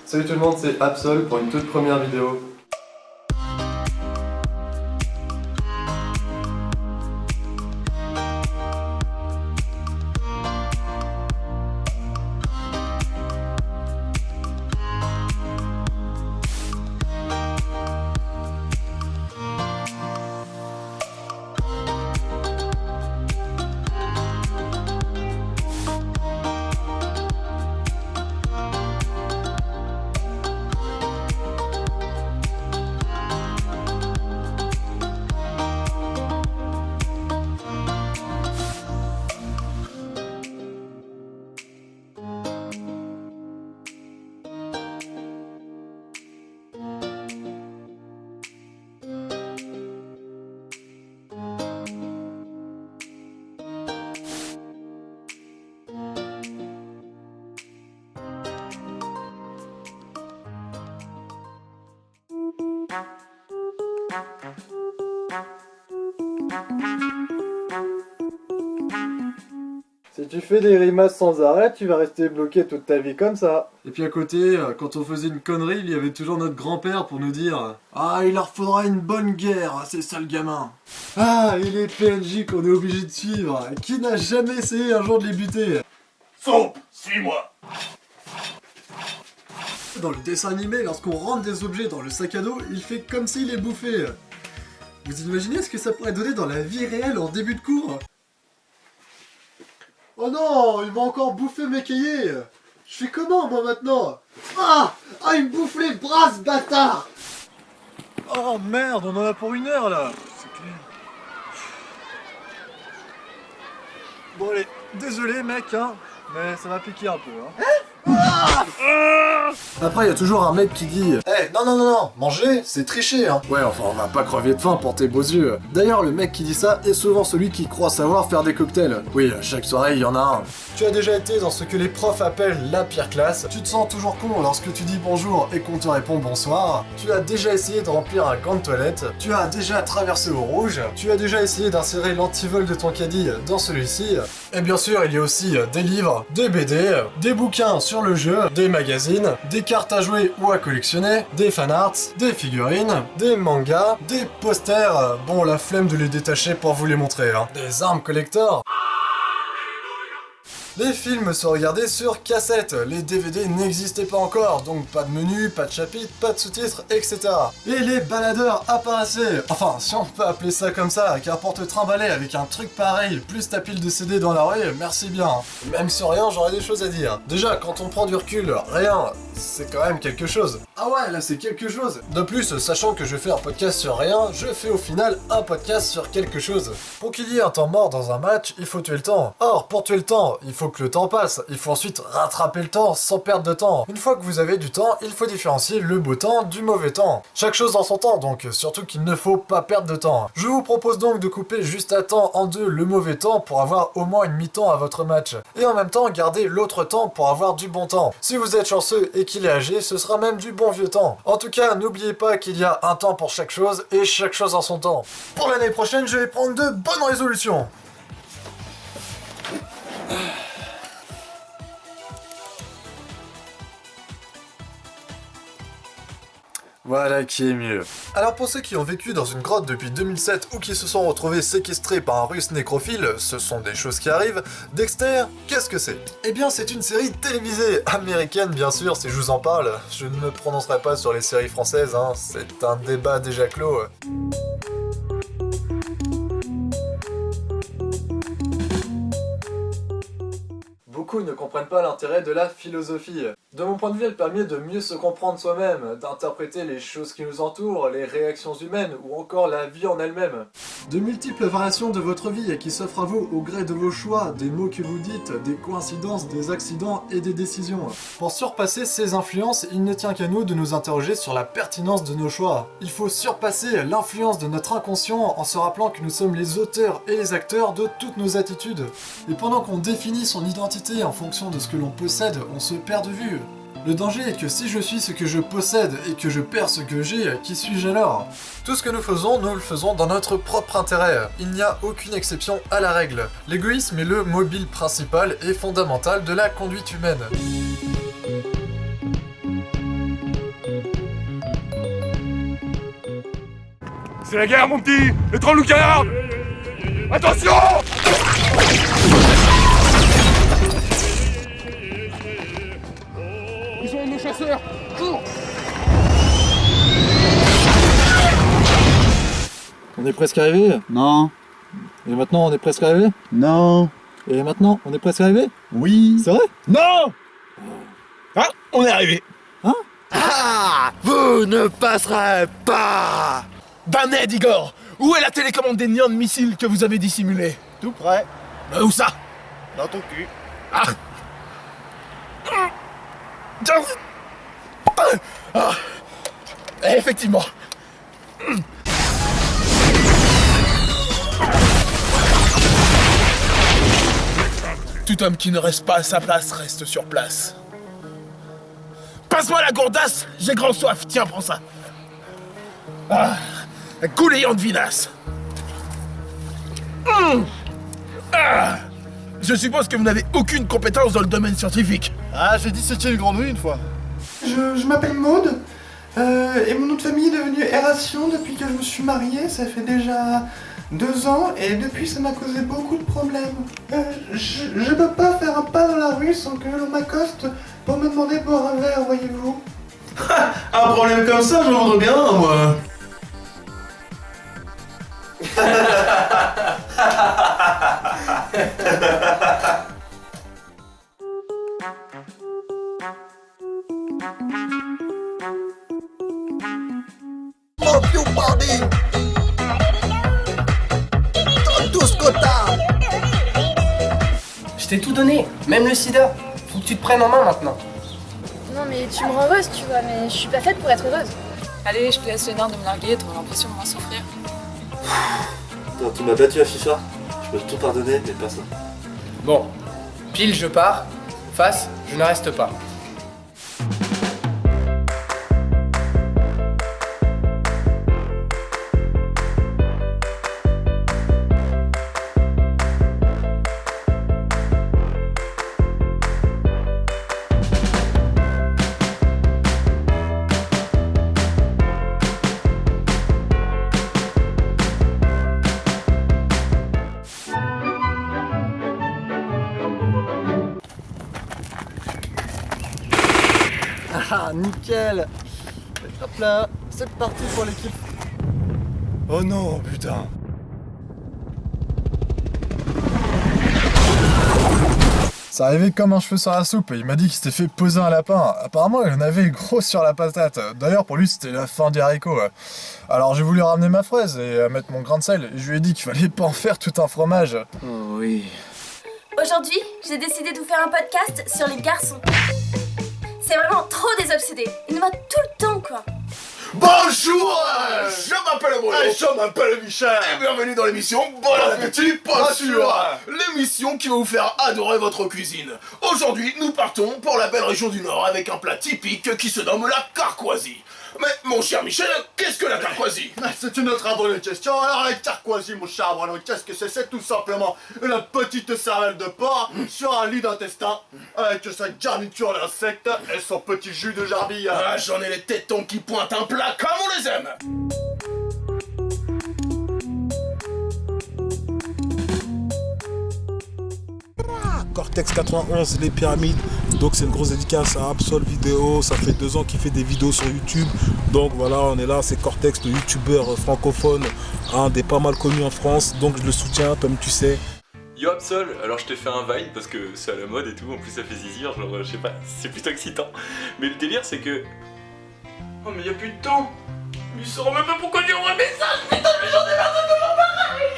Salut tout le monde, c'est Absol pour une toute première vidéo. Si tu fais des grimaces sans arrêt, tu vas rester bloqué toute ta vie comme ça. Et puis à côté, quand on faisait une connerie, il y avait toujours notre grand-père pour nous dire « Ah, il leur faudra une bonne guerre, c'est ça le gamin !» Ah, et les PNJ qu'on est obligé de suivre, qui n'a jamais essayé un jour de les buter? Son, suis-moi. Dans le dessin animé, lorsqu'on rentre des objets dans le sac à dos, il fait comme s'il les bouffait. Vous imaginez ce que ça pourrait donner dans la vie réelle en début de cours? Oh non, il m'a encore bouffé mes cahiers. Je fais comment moi maintenant? Ah, il me bouffe les bras ce bâtard. Oh merde, on en a pour 1 heure là. C'est clair. Bon allez, désolé mec hein, mais ça va piquer un peu hein. Après, il y a toujours un mec qui dit non, manger, c'est tricher, hein. Ouais, enfin, on va pas crever de faim pour tes beaux yeux. D'ailleurs, le mec qui dit ça est souvent celui qui croit savoir faire des cocktails. Oui, chaque soirée, il y en a un. Tu as déjà été dans ce que les profs appellent la pire classe. Tu te sens toujours con lorsque tu dis bonjour et qu'on te répond bonsoir. Tu as déjà essayé de remplir un gant de toilette. Tu as déjà traversé au rouge. Tu as déjà essayé d'insérer l'antivol de ton caddie dans celui-ci. Et bien sûr, il y a aussi des livres, des BD, des bouquins sur le jeu, des magazines, des cartes à jouer ou à collectionner, des fanarts, des figurines, des mangas, des posters, bon la flemme de les détacher pour vous les montrer, hein, des armes collector. Les films se regardaient sur cassette, les DVD n'existaient pas encore, donc pas de menu, pas de chapitre, pas de sous-titres, etc. Et les baladeurs apparaissaient, enfin si on peut appeler ça comme ça, car pour te trimballer avec un truc pareil, plus ta pile de CD dans la rue, merci bien. Même sur rien, j'aurais des choses à dire. Déjà, quand on prend du recul, rien, c'est quand même quelque chose. Ah ouais, là c'est quelque chose. De plus, sachant que je fais un podcast sur rien, je fais au final un podcast sur quelque chose. Pour qu'il y ait un temps mort dans un match, il faut tuer le temps. Or, pour tuer le temps, il faut que le temps passe. Il faut ensuite rattraper le temps sans perdre de temps. Une fois que vous avez du temps, il faut différencier le beau temps du mauvais temps. Chaque chose en son temps, donc surtout qu'il ne faut pas perdre de temps. Je vous propose donc de couper juste à temps en deux le mauvais temps pour avoir au moins une mi-temps à votre match. Et en même temps, garder l'autre temps pour avoir du bon temps. Si vous êtes chanceux et qu'il est âgé, ce sera même du bon vieux temps. En tout cas, n'oubliez pas qu'il y a un temps pour chaque chose et chaque chose en son temps. Pour l'année prochaine, je vais prendre de bonnes résolutions. Voilà qui est mieux. Alors pour ceux qui ont vécu dans une grotte depuis 2007 ou qui se sont retrouvés séquestrés par un russe nécrophile, ce sont des choses qui arrivent, Dexter, qu'est-ce que c'est? Eh bien c'est une série télévisée, américaine bien sûr si je vous en parle, je ne me prononcerai pas sur les séries françaises, hein, c'est un débat déjà clos. Beaucoup ne comprennent pas l'intérêt de la philosophie. De mon point de vue, elle permet de mieux se comprendre soi-même, d'interpréter les choses qui nous entourent, les réactions humaines ou encore la vie en elle-même. De multiples variations de votre vie qui s'offrent à vous au gré de vos choix, des mots que vous dites, des coïncidences, des accidents et des décisions. Pour surpasser ces influences, il ne tient qu'à nous de nous interroger sur la pertinence de nos choix. Il faut surpasser l'influence de notre inconscient en se rappelant que nous sommes les auteurs et les acteurs de toutes nos attitudes. Et pendant qu'on définit son identité en fonction de ce que l'on possède, on se perd de vue. Le danger est que si je suis ce que je possède et que je perds ce que j'ai, qui suis-je alors? Tout ce que nous le faisons dans notre propre intérêt. Il n'y a aucune exception à la règle. L'égoïsme est le mobile principal et fondamental de la conduite humaine. C'est la guerre, mon petit. Les 30 loups gardes. Attention! Ils ont nos chasseurs. Cours. On est presque arrivé. Non. Et maintenant, on est presque arrivé. Non. Et maintenant, on est presque arrivé. Oui. C'est vrai? Non. Ah, on est arrivé. Ah! Vous ne passerez pas! Baned, Igor. Où est la télécommande des néons de missiles que vous avez dissimulée? Tout prêt. Où ça? Dans ton cul. Ah. Ah. Effectivement. Tout homme qui ne reste pas à sa place reste sur place. Passe-moi la gourdasse, j'ai grand soif. Tiens, prends ça. Ah, gouléant de vinasse. Ah. Je suppose que vous n'avez aucune compétence dans le domaine scientifique. Ah, j'ai dit c'était une grenouille une fois. Je m'appelle Maude, et mon nom de famille est devenu Eration depuis que je me suis mariée, ça fait déjà 2 ans, et depuis ça m'a causé beaucoup de problèmes. Je peux pas faire un pas dans la rue sans que l'on m'accoste pour me demander de boire un verre, voyez-vous. Un problème comme ça, j'en voudrais bien un, moi. Opium Party. Dans tout ce quota. Je t'ai tout donné, même le sida. Faut que tu te prennes en main maintenant. Non mais tu me rends heureuse, tu vois, mais je suis pas faite pour être heureuse. Allez, je te laisse l'honneur de me larguer, t'auras l'impression de moins souffrir. Attends, tu m'as battu à FIFA, je peux tout pardonner, mais pas ça. Bon, pile je pars, face, je ne reste pas. Ah, nickel. Hop là, c'est parti pour l'équipe. Oh non, putain. C'est arrivé comme un cheveu sur la soupe, il m'a dit qu'il s'était fait poser un lapin. Apparemment, il en avait gros sur la patate. D'ailleurs, pour lui, c'était la fin du haricot. Alors j'ai voulu ramener ma fraise et mettre mon grain de sel. Et je lui ai dit qu'il fallait pas en faire tout un fromage. Oh oui. Aujourd'hui, j'ai décidé de vous faire un podcast sur les garçons. C'est vraiment trop désobsédé. Ils nous voient tout le temps, quoi. Bonjour, je m'appelle Bruno. Et je m'appelle Michel. Et bienvenue dans l'émission Bon appétit, pas sûr. L'émission qui va vous faire adorer votre cuisine. Aujourd'hui, nous partons pour la belle région du Nord avec un plat typique qui se nomme la carquoisie. Mais mon cher Michel, qu'est-ce que la carquoisie? C'est une très bonne question. Alors la carquoisie, mon cher Bruno, qu'est-ce que c'est? C'est tout simplement une petite cervelle de porc sur un lit d'intestin avec sa garniture d'insectes et son petit jus de gerbille. Ah, j'en ai les tétons qui pointent un plat comme on les aime. Cortex 91, les pyramides, donc c'est une grosse dédicace à Absol Vidéo, ça fait 2 ans qu'il fait des vidéos sur YouTube, donc voilà on est là, c'est Cortex, le youtubeur francophone, un des pas mal connus en France, donc je le soutiens comme tu sais. Yo Absol, alors je t'ai fait un Vine parce que c'est à la mode et tout, en plus ça fait zizir, genre je sais pas, c'est plutôt excitant, mais le délire c'est que... Oh mais y'a plus de temps. Mais il saura même pas pourquoi j'ai envoyé un message, putain mais j'en ai marre de toujours pareil.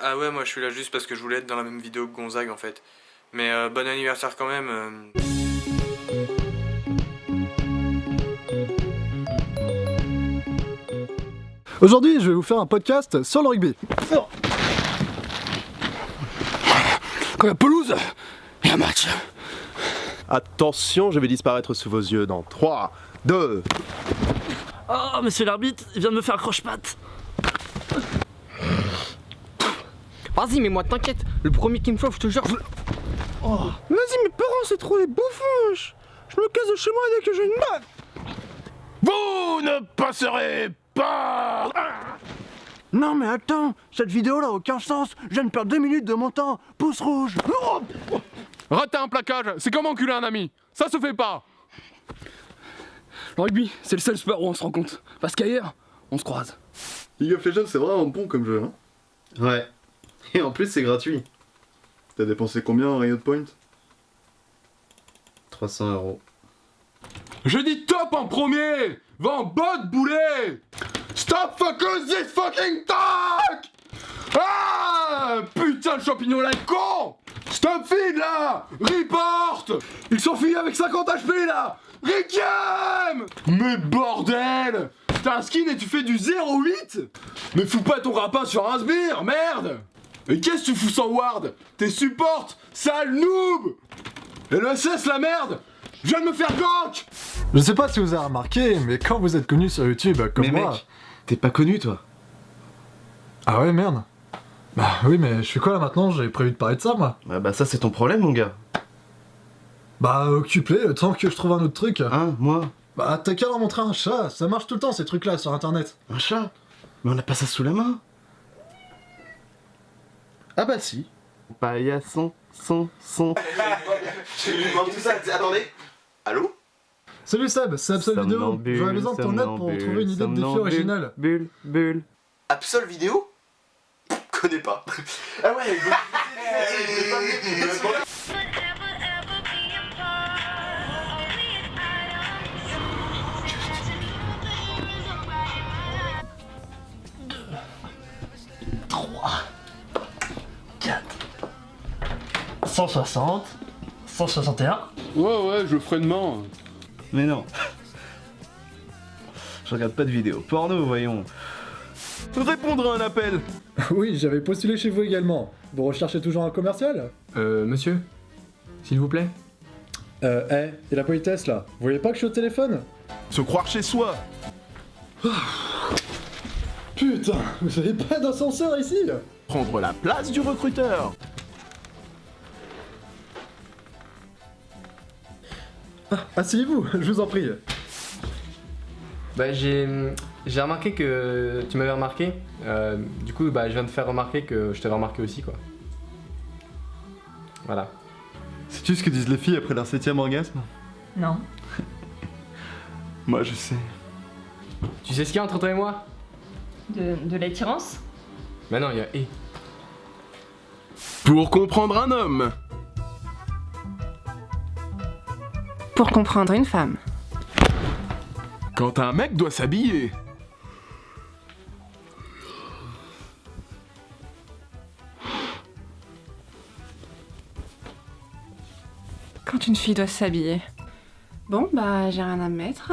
Ah ouais, moi je suis là juste parce que je voulais être dans la même vidéo que Gonzague en fait. Mais bon anniversaire quand même. Aujourd'hui, je vais vous faire un podcast sur le rugby. Quand la pelouse et un match. Attention, je vais disparaître sous vos yeux dans 3, 2... Oh, monsieur l'arbitre, il vient de me faire croche-patte. Vas-y, mais moi t'inquiète, le premier qui me chauffe, je te jure. Oh. Vas-y, mes parents, c'est trop des bouffons. Je me casse de chez moi dès que j'ai une meuf. Vous ne passerez pas. Non mais attends, cette vidéo là a aucun sens. Je viens de perdre 2 minutes de mon temps. Pouce rouge. Rater un plaquage, c'est comme enculer un ami. Ça se fait pas. Le rugby, c'est le seul sport où on se rend compte. Parce qu'ailleurs, on se croise. League of Legends, c'est vraiment bon comme jeu, hein. Ouais. Et en plus, c'est gratuit. T'as dépensé combien en Riot Point? 300 €. Je dis top en premier. Va en bot, boulet. Stop focus this fucking talk. Ah putain, le champignon là est con. Stop feed là. Report. Il s'enfuit avec 50 HP là. Requiem. Mais bordel. T'as un skin et tu fais du 0,8. Mais fous pas ton rapin sur un sbire, merde. Et qu'est-ce que tu fous sans ward? T'es support, sale noob. Et le SS la merde. Je viens de me faire gank. Je sais pas si vous avez remarqué, mais quand vous êtes connu sur YouTube comme moi... mec, t'es pas connu toi. Ah ouais, merde. Bah oui, mais je fais quoi là maintenant? J'avais prévu de parler de ça, moi. Bah ça c'est ton problème mon gars. Bah occupé, le temps que je trouve un autre truc. Hein, moi? Bah t'as qu'à leur montrer un chat, ça marche tout le temps ces trucs là sur internet. Un chat? Mais on a pas ça sous la main. Ah bah si. Paillasson, son. Je lui demande tout ça, attendez. Allô? Salut Seb, c'est Absol Vidéo. J'aurais besoin de ton aide pour trouver une idée de défi original. Bulle. Absol Vidéo? Connais pas. Ah ouais, Trois, 4, 160, 161. Ouais, je ferai demain. Mais non. Je regarde pas de vidéos porno, voyons. Répondre à un appel. Oui, j'avais postulé chez vous également. Vous recherchez toujours un commercial? Monsieur, s'il vous plaît. Et la politesse là? Vous voyez pas que je suis au téléphone? Se croire chez soi. Putain, vous avez pas d'ascenseur ici? Prendre la place du recruteur. Asseyez-vous, je vous en prie. Bah j'ai remarqué que tu m'avais remarqué. Du coup bah je viens de faire remarquer que je t'avais remarqué aussi quoi. Voilà. Sais-tu ce que disent les filles après leur 7ème orgasme? Non. Moi je sais. Tu sais ce qu'il y a entre toi et moi? De l'attirance? Bah non, il y a et. Pour comprendre un homme. Pour comprendre une femme. Quand un mec doit s'habiller. Quand une fille doit s'habiller. Bon, bah, j'ai rien à me mettre.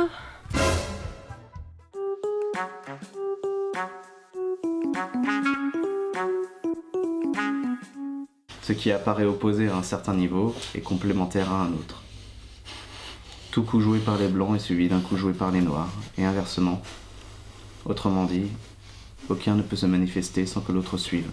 Ce qui apparaît opposé à un certain niveau est complémentaire à un autre. Tout coup joué par les blancs est suivi d'un coup joué par les noirs, et inversement. Autrement dit, aucun ne peut se manifester sans que l'autre suive.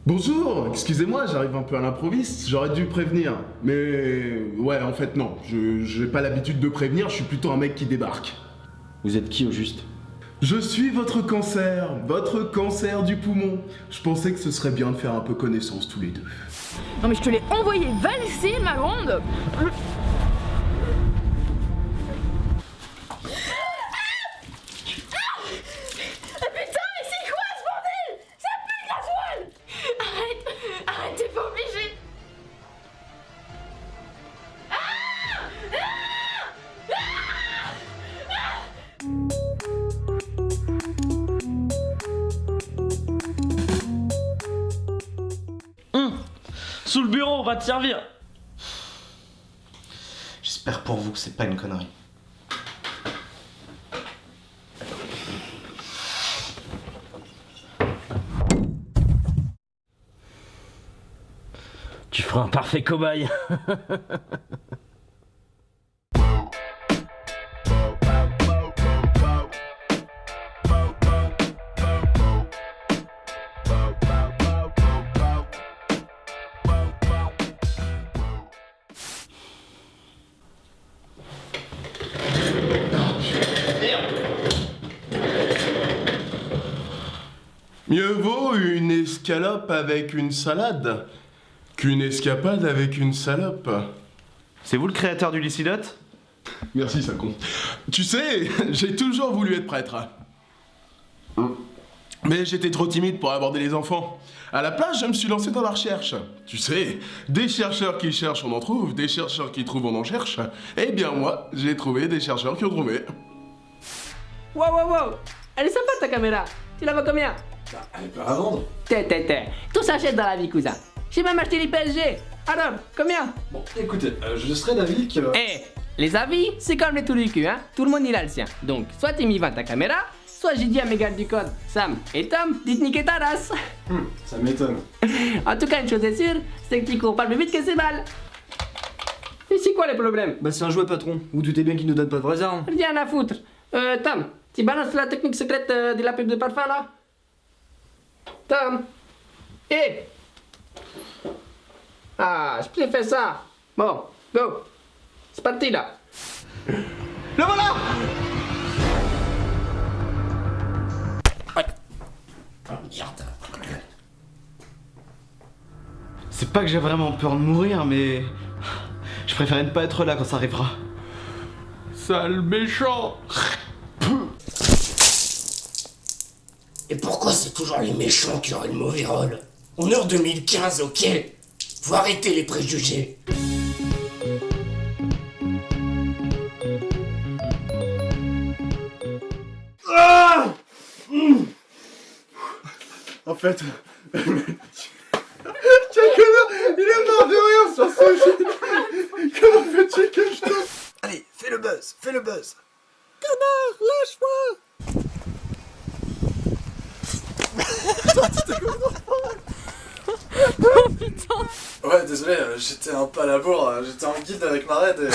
Bonjour, excusez-moi, j'arrive un peu à l'improviste, j'aurais dû prévenir. Mais ouais, en fait non, j'ai pas l'habitude de prévenir, je suis plutôt un mec qui débarque. Vous êtes qui au juste? Je suis votre cancer du poumon. Je pensais que ce serait bien de faire un peu connaissance tous les deux. Non mais je te l'ai envoyé valser, ma grande. Sous le bureau, on va te servir. J'espère pour vous que c'est pas une connerie. Tu feras un parfait cobaye. Mieux vaut une escalope avec une salade qu'une escapade avec une salope. C'est vous le créateur du Lycidote? Merci, sale con. Tu sais, j'ai toujours voulu être prêtre. Mais j'étais trop timide pour aborder les enfants. À la place, je me suis lancé dans la recherche. Tu sais, des chercheurs qui cherchent, on en trouve. Des chercheurs qui trouvent, on en cherche. Eh bien moi, j'ai trouvé des chercheurs qui ont trouvé. Wow. Elle est sympa ta caméra. Tu la vends combien? Elle est pas à vendre. Tout s'achète dans la vie, cousin. J'ai même acheté les PSG. Alors, combien? Bon, écoutez, je serais d'avis que... Les avis, c'est comme les trous du cul, hein. Tout le monde il a le sien. Donc, soit tu m'y vends ta caméra, soit j'ai dit à mes gars du code, Sam et Tom, dites niquer ta race. Ça m'étonne. En tout cas, une chose est sûre, c'est que tu cours pas plus vite que ces balles. Et c'est quoi le problème? Bah c'est un jouet patron, vous doutez bien qu'il nous donne pas de vraies armes. Rien à foutre. Tom, tu balances la technique secrète de la pub de parfum là? Tom? Ah, je préfère ça. Bon, go. C'est parti là. Le voilà! C'est pas que j'ai vraiment peur de mourir, mais... je préférais ne pas être là quand ça arrivera. Sale méchant. Et pourquoi c'est toujours les méchants qui auraient le mauvais rôle? On est en 2015, ok? Faut arrêter les préjugés. En fait... Quel connard! Il est mort de rire sur ce jeu! Comment fais-tu que je te... Allez, fais le buzz, fais le buzz. Connard, lâche-moi! Oh putain! Ouais, désolé, j'étais un peu à la bourre, j'étais en guide avec ma raid et...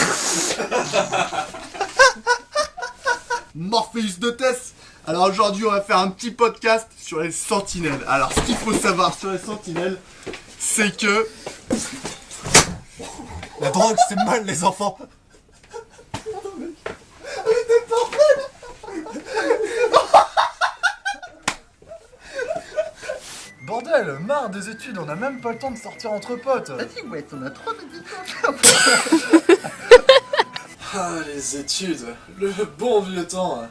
Morpheus de Tess. Alors aujourd'hui on va faire un petit podcast sur les sentinelles. Alors ce qu'il faut savoir sur les sentinelles, c'est que... La drogue c'est mal les enfants. Bordel, marre des études, on a même pas le temps de sortir entre potes. Vas-y ouais, on a trop d'études. Ah, les études, le bon vieux temps.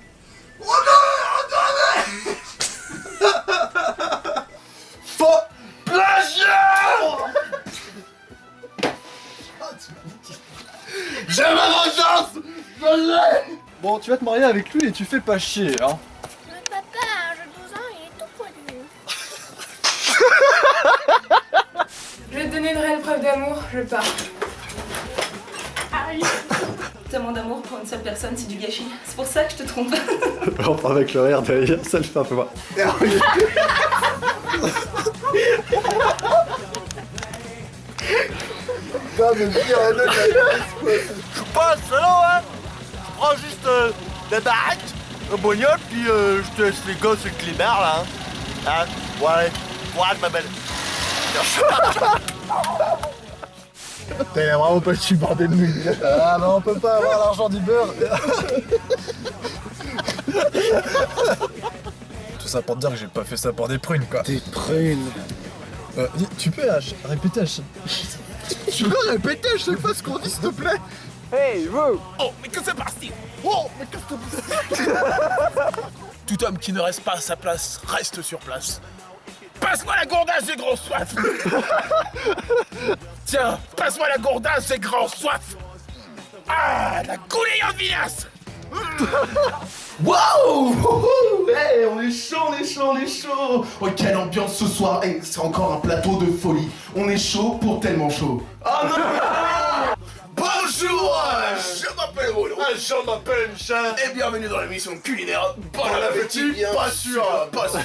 Faux plagiat. J'ai ma vengeance. Je l'ai. Bon, tu vas te marier avec lui et tu fais pas chier, hein. Le papa, à l'âge de 12 ans, il est tout poilu. Je vais te donner une réelle preuve d'amour, je pars. Aïe. Tellement d'amour pour une seule personne, c'est du gâchis. C'est pour ça que je te trompe. Enfin, avec le rire derrière, ça le fait un peu voir. Je suis pas un salaud, hein. Je prends juste des baraques, un bognol, puis je te laisse les gosses avec les barres, là. Hein, ouais, ma belle. T'as vraiment pas le supporter de nous. Ah, mais on peut pas avoir l'argent du beurre. Tout ça pour te dire que j'ai pas fait ça pour des prunes, quoi. Des prunes. Tu peux répéter à chaque... Tu peux répéter à chaque fois ce qu'on dit, s'il te plaît? Hey, vous! Oh, mais que c'est parti! Oh, mais qu'est-ce que Tout homme qui ne reste pas à sa place reste sur place. Passe-moi la gourdasse, j'ai grand soif! Tiens, passe-moi la gourdasse, j'ai grand soif! Ah, la couléante vinasse! Waouh! Hey, on est chaud! Oh, quelle ambiance ce soir! Hey, c'est encore un plateau de folie. On est chaud pour tellement chaud. Oh non! Bonjour! Je m'appelle Bruno. Je m'appelle Michel. Et bienvenue dans l'émission culinaire. Bon appétit, bien pas sûr. pas sûr.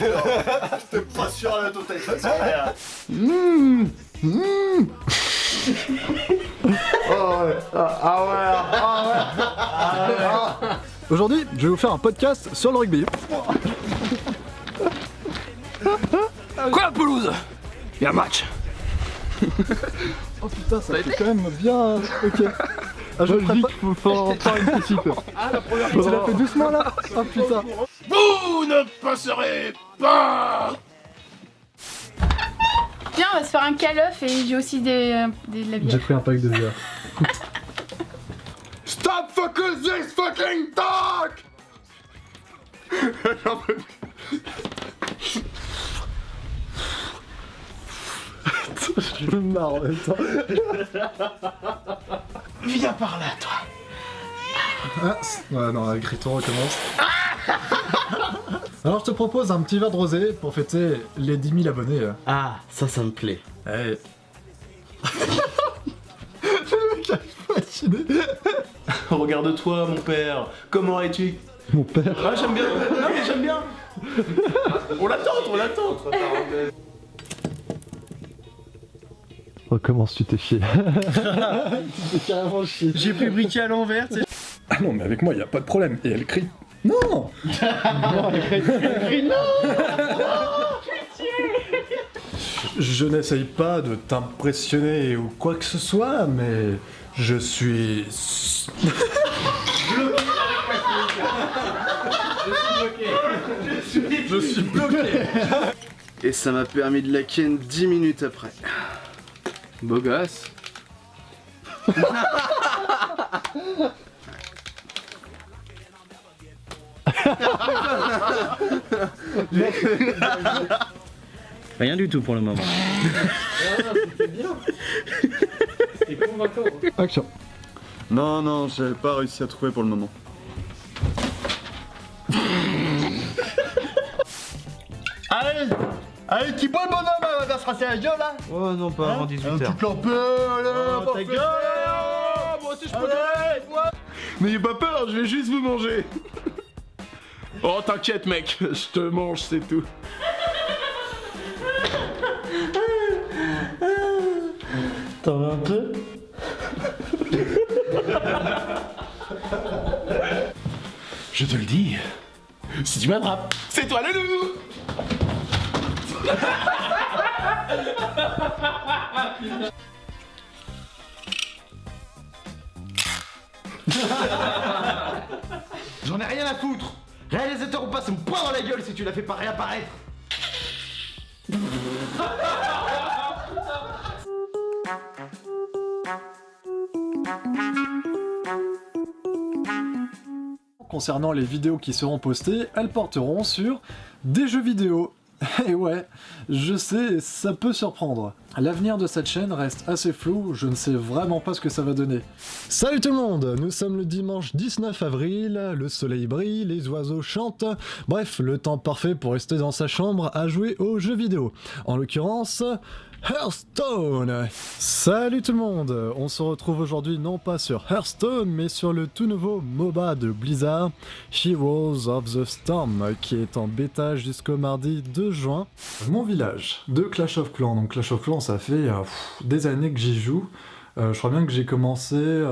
J'étais pas sûr à la totalité. Aujourd'hui, je vais vous faire un podcast sur le rugby. Quoi la pelouse? Y'a un match. Oh putain, ça fait quand même bien... Ok. Ah, je dis qu'il faut faire une petite. Ah, la première Tu l'as fait doucement là? Oh putain. Vous ne passerez pas! se faire un call-off et j'ai aussi de la bière. J'ai pris un pack de bière. Stop focus this fucking talk. J'en peux plus. Je me marre en même temps. Viens par là, toi. Ah, ouais, non, avec Rito, on recommence. Alors, je te propose un petit verre de rosé pour fêter les 10 000 abonnés. Ah, ça me plaît. Hey. Le mec a fasciné. Regarde-toi, mon père. Comment es-tu? Mon père. Ah, j'aime bien. Non, mais j'aime bien. On l'attend, on l'attend. Recommence, tu t'es chié. Tu t'es carrément chié. J'ai pu briquer à l'envers, tu sais. Ah non, mais avec moi, y a pas de problème. Et elle crie. Non. Non, elle crie non. Je n'essaye pas de t'impressionner ou quoi que ce soit, mais je suis... Je suis bloqué. Et ça m'a permis de la ken 10 minutes après. Beau gosse. Rien du tout pour le moment. C'était bien. C'était convaincant. Action. Non, j'ai pas réussi à trouver pour le moment. Allez, qui boit le bonhomme, on va se rasser la gueule là. Oh non, pas avant 18h. Un petit plan peu, allez, Ta gueule. Moi aussi je peux donner. N'ayez pas peur, je vais juste vous manger. Oh t'inquiète mec, je te mange, c'est tout. T'en veux un peu? Je te le dis, si tu m'attrapes, c'est toi le loup. J'en ai rien à foutre. Réalisateur ou pas, c'est mon poing dans la gueule si tu la fais pas réapparaître. Concernant les vidéos qui seront postées, elles porteront sur des jeux vidéo. Et ouais, je sais, ça peut surprendre. L'avenir de cette chaîne reste assez flou, je ne sais vraiment pas ce que ça va donner. Salut tout le monde, nous sommes le dimanche 19 avril, le soleil brille, les oiseaux chantent, bref, le temps parfait pour rester dans sa chambre à jouer aux jeux vidéo. En l'occurrence... Hearthstone. Salut tout le monde, on se retrouve aujourd'hui non pas sur Hearthstone mais sur le tout nouveau MOBA de Blizzard, Heroes of the Storm, qui est en bêta jusqu'au mardi 2 juin. Mon village de Clash of Clans, donc Clash of Clans ça fait des années que j'y joue. Je crois bien que j'ai commencé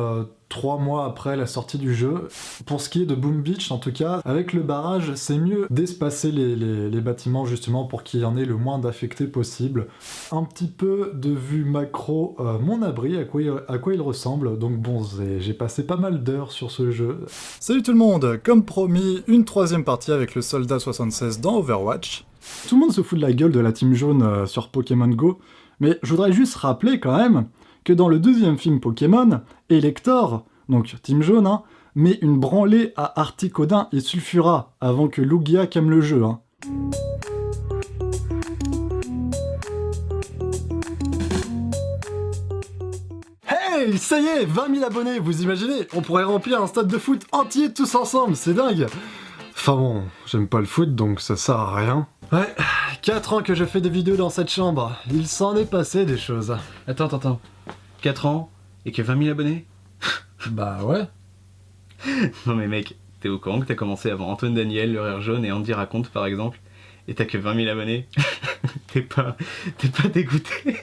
3 mois après la sortie du jeu. Pour ce qui est de Boom Beach, en tout cas, avec le barrage, c'est mieux d'espacer les bâtiments justement pour qu'il y en ait le moins d'affectés possible. Un petit peu de vue macro, mon abri, à quoi il ressemble. Donc bon, j'ai passé pas mal d'heures sur ce jeu. Salut tout le monde, comme promis, une 3e partie avec le soldat 76 dans Overwatch. Tout le monde se fout de la gueule de la team jaune sur Pokémon Go, mais je voudrais juste rappeler quand même que dans le 2e film Pokémon, Elector, donc Team Jaune, hein, met une branlée à Articodin et Sulfura avant que Lugia calme le jeu. Hein. Hey, ça y est, 20 000 abonnés, vous imaginez? On pourrait remplir un stade de foot entier tous ensemble, c'est dingue. Enfin bon, j'aime pas le foot donc ça sert à rien. Ouais, 4 ans que je fais des vidéos dans cette chambre, il s'en est passé des choses. Attends. 4 ans et que 20 000 abonnés? Bah ouais. Non mais mec, t'es au courant que t'as commencé avant Antoine Daniel, le Rire Jaune et Andy Raconte par exemple, et t'as que 20 000 abonnés? T'es pas dégoûté?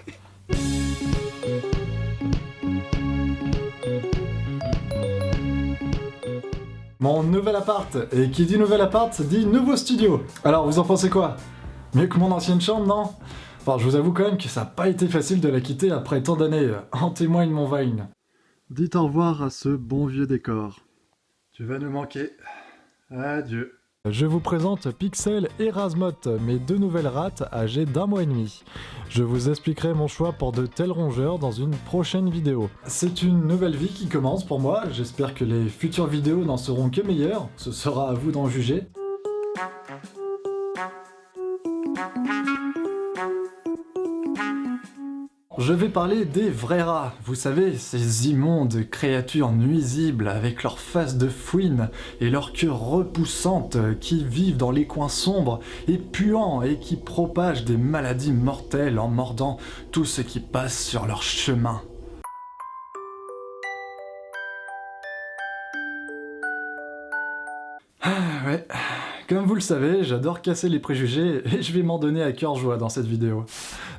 Mon nouvel appart, et qui dit nouvel appart dit nouveau studio. Alors vous en pensez quoi? Mieux que mon ancienne chambre, non? Enfin, je vous avoue quand même que ça n'a pas été facile de la quitter après tant d'années, en témoigne mon Vine. Dites au revoir à ce bon vieux décor. Tu vas nous manquer. Adieu. Je vous présente Pixel et Razmotte, mes deux nouvelles rates âgées d'1 mois et demi. Je vous expliquerai mon choix pour de tels rongeurs dans une prochaine vidéo. C'est une nouvelle vie qui commence pour moi, j'espère que les futures vidéos n'en seront que meilleures, ce sera à vous d'en juger. Je vais parler des vrais rats, vous savez, ces immondes créatures nuisibles avec leurs faces de fouine et leur queue repoussante qui vivent dans les coins sombres et puants et qui propagent des maladies mortelles en mordant tout ce qui passe sur leur chemin. Ah ouais, comme vous le savez, j'adore casser les préjugés et je vais m'en donner à cœur joie dans cette vidéo.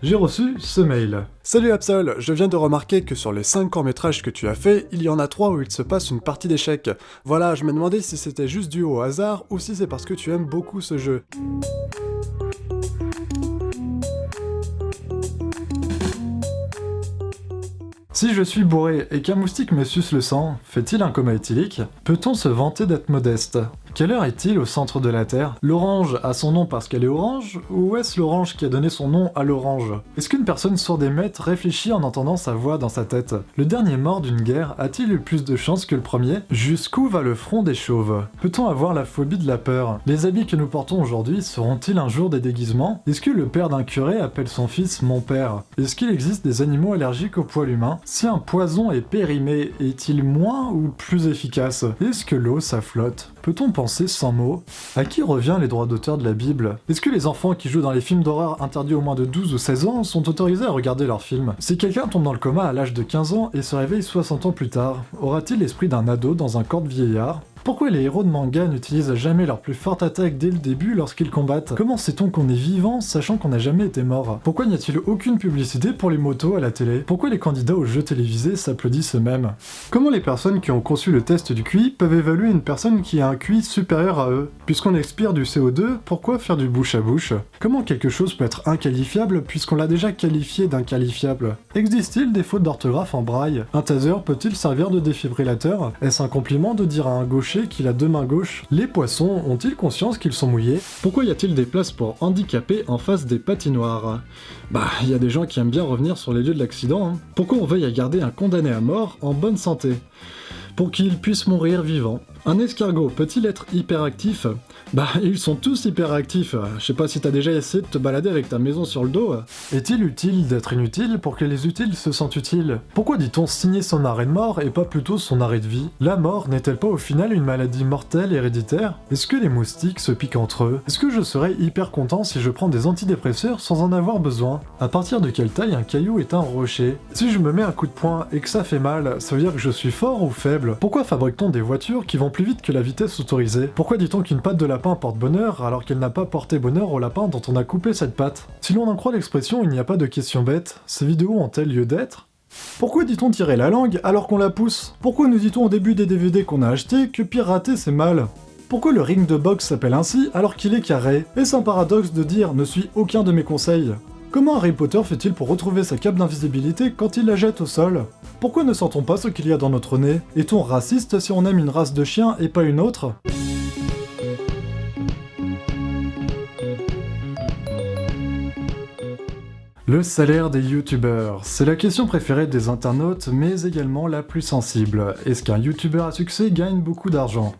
J'ai reçu ce mail. Salut Absol, je viens de remarquer que sur les 5 courts-métrages que tu as fait, il y en a 3 où il se passe une partie d'échecs. Voilà, je me demandais si c'était juste dû au hasard ou si c'est parce que tu aimes beaucoup ce jeu. Si je suis bourré et qu'un moustique me suce le sang, fait-il un coma éthylique? Peut-on se vanter d'être modeste? Quelle heure est-il au centre de la Terre? L'orange a son nom parce qu'elle est orange, ou est-ce l'orange qui a donné son nom à l'orange? Est-ce qu'une personne sourde et muette réfléchit en entendant sa voix dans sa tête? Le dernier mort d'une guerre a-t-il eu plus de chance que le premier? Jusqu'où va le front des chauves? Peut-on avoir la phobie de la peur? Les habits que nous portons aujourd'hui seront-ils un jour des déguisements? Est-ce que le père d'un curé appelle son fils mon père? Est-ce qu'il existe des animaux allergiques au poil humain? Si un poison est périmé, est-il moins ou plus efficace? Est-ce que l'eau, ça flotte? Peut-on penser sans mots? À qui revient les droits d'auteur de la Bible? Est-ce que les enfants qui jouent dans les films d'horreur interdits aux moins de 12 ou 16 ans sont autorisés à regarder leurs films? Si quelqu'un tombe dans le coma à l'âge de 15 ans et se réveille 60 ans plus tard, aura-t-il l'esprit d'un ado dans un corps de vieillard? Pourquoi les héros de manga n'utilisent jamais leur plus forte attaque dès le début lorsqu'ils combattent? Comment sait-on qu'on est vivant sachant qu'on n'a jamais été mort? Pourquoi n'y a-t-il aucune publicité pour les motos à la télé? Pourquoi les candidats aux jeux télévisés s'applaudissent eux-mêmes? Comment les personnes qui ont conçu le test du QI peuvent évaluer une personne qui a un QI supérieur à eux? Puisqu'on expire du CO2, pourquoi faire du bouche à bouche? Comment quelque chose peut être inqualifiable puisqu'on l'a déjà qualifié d'inqualifiable? Existe-t-il des fautes d'orthographe en braille? Un taser peut-il servir de défibrillateur? Est-ce un compliment de dire à un gaucher qu'il a deux mains gauches? Les poissons ont-ils conscience qu'ils sont mouillés? Pourquoi y a-t-il des places pour handicapés en face des patinoires? Bah, il y a des gens qui aiment bien revenir sur les lieux de l'accident, hein. Pourquoi on veuille à garder un condamné à mort en bonne santé? Pour qu'il puisse mourir vivant. Un escargot peut-il être hyperactif? Bah, ils sont tous hyperactifs. Je sais pas si t'as déjà essayé de te balader avec ta maison sur le dos. Est-il utile d'être inutile pour que les utiles se sentent utiles? Pourquoi dit-on signer son arrêt de mort et pas plutôt son arrêt de vie? La mort n'est-elle pas au final une maladie mortelle héréditaire? Est-ce que les moustiques se piquent entre eux? Est-ce que je serais hyper content si je prends des antidépresseurs sans en avoir besoin? À partir de quelle taille un caillou est un rocher? Si je me mets un coup de poing et que ça fait mal, ça veut dire que je suis fort ou faible? Pourquoi fabrique-t-on des voitures qui vont plus vite que la vitesse autorisée? Pourquoi dit-on qu'une patte de lapin porte bonheur alors qu'elle n'a pas porté bonheur au lapin dont on a coupé cette patte? Si l'on en croit l'expression il n'y a pas de questions bêtes, ces vidéos ont-elles lieu d'être? Pourquoi dit-on tirer la langue alors qu'on la pousse? Pourquoi nous dit-on au début des DVD qu'on a achetés que pirater c'est mal? Pourquoi le ring de boxe s'appelle ainsi alors qu'il est carré? Est-ce un paradoxe de dire ne suis aucun de mes conseils? Comment Harry Potter fait-il pour retrouver sa cape d'invisibilité quand il la jette au sol? Pourquoi ne sent-on pas ce qu'il y a dans notre nez? Est-on raciste si on aime une race de chiens et pas une autre? Le salaire des youtubeurs, c'est la question préférée des internautes, mais également la plus sensible. Est-ce qu'un youtubeur à succès gagne beaucoup d'argent?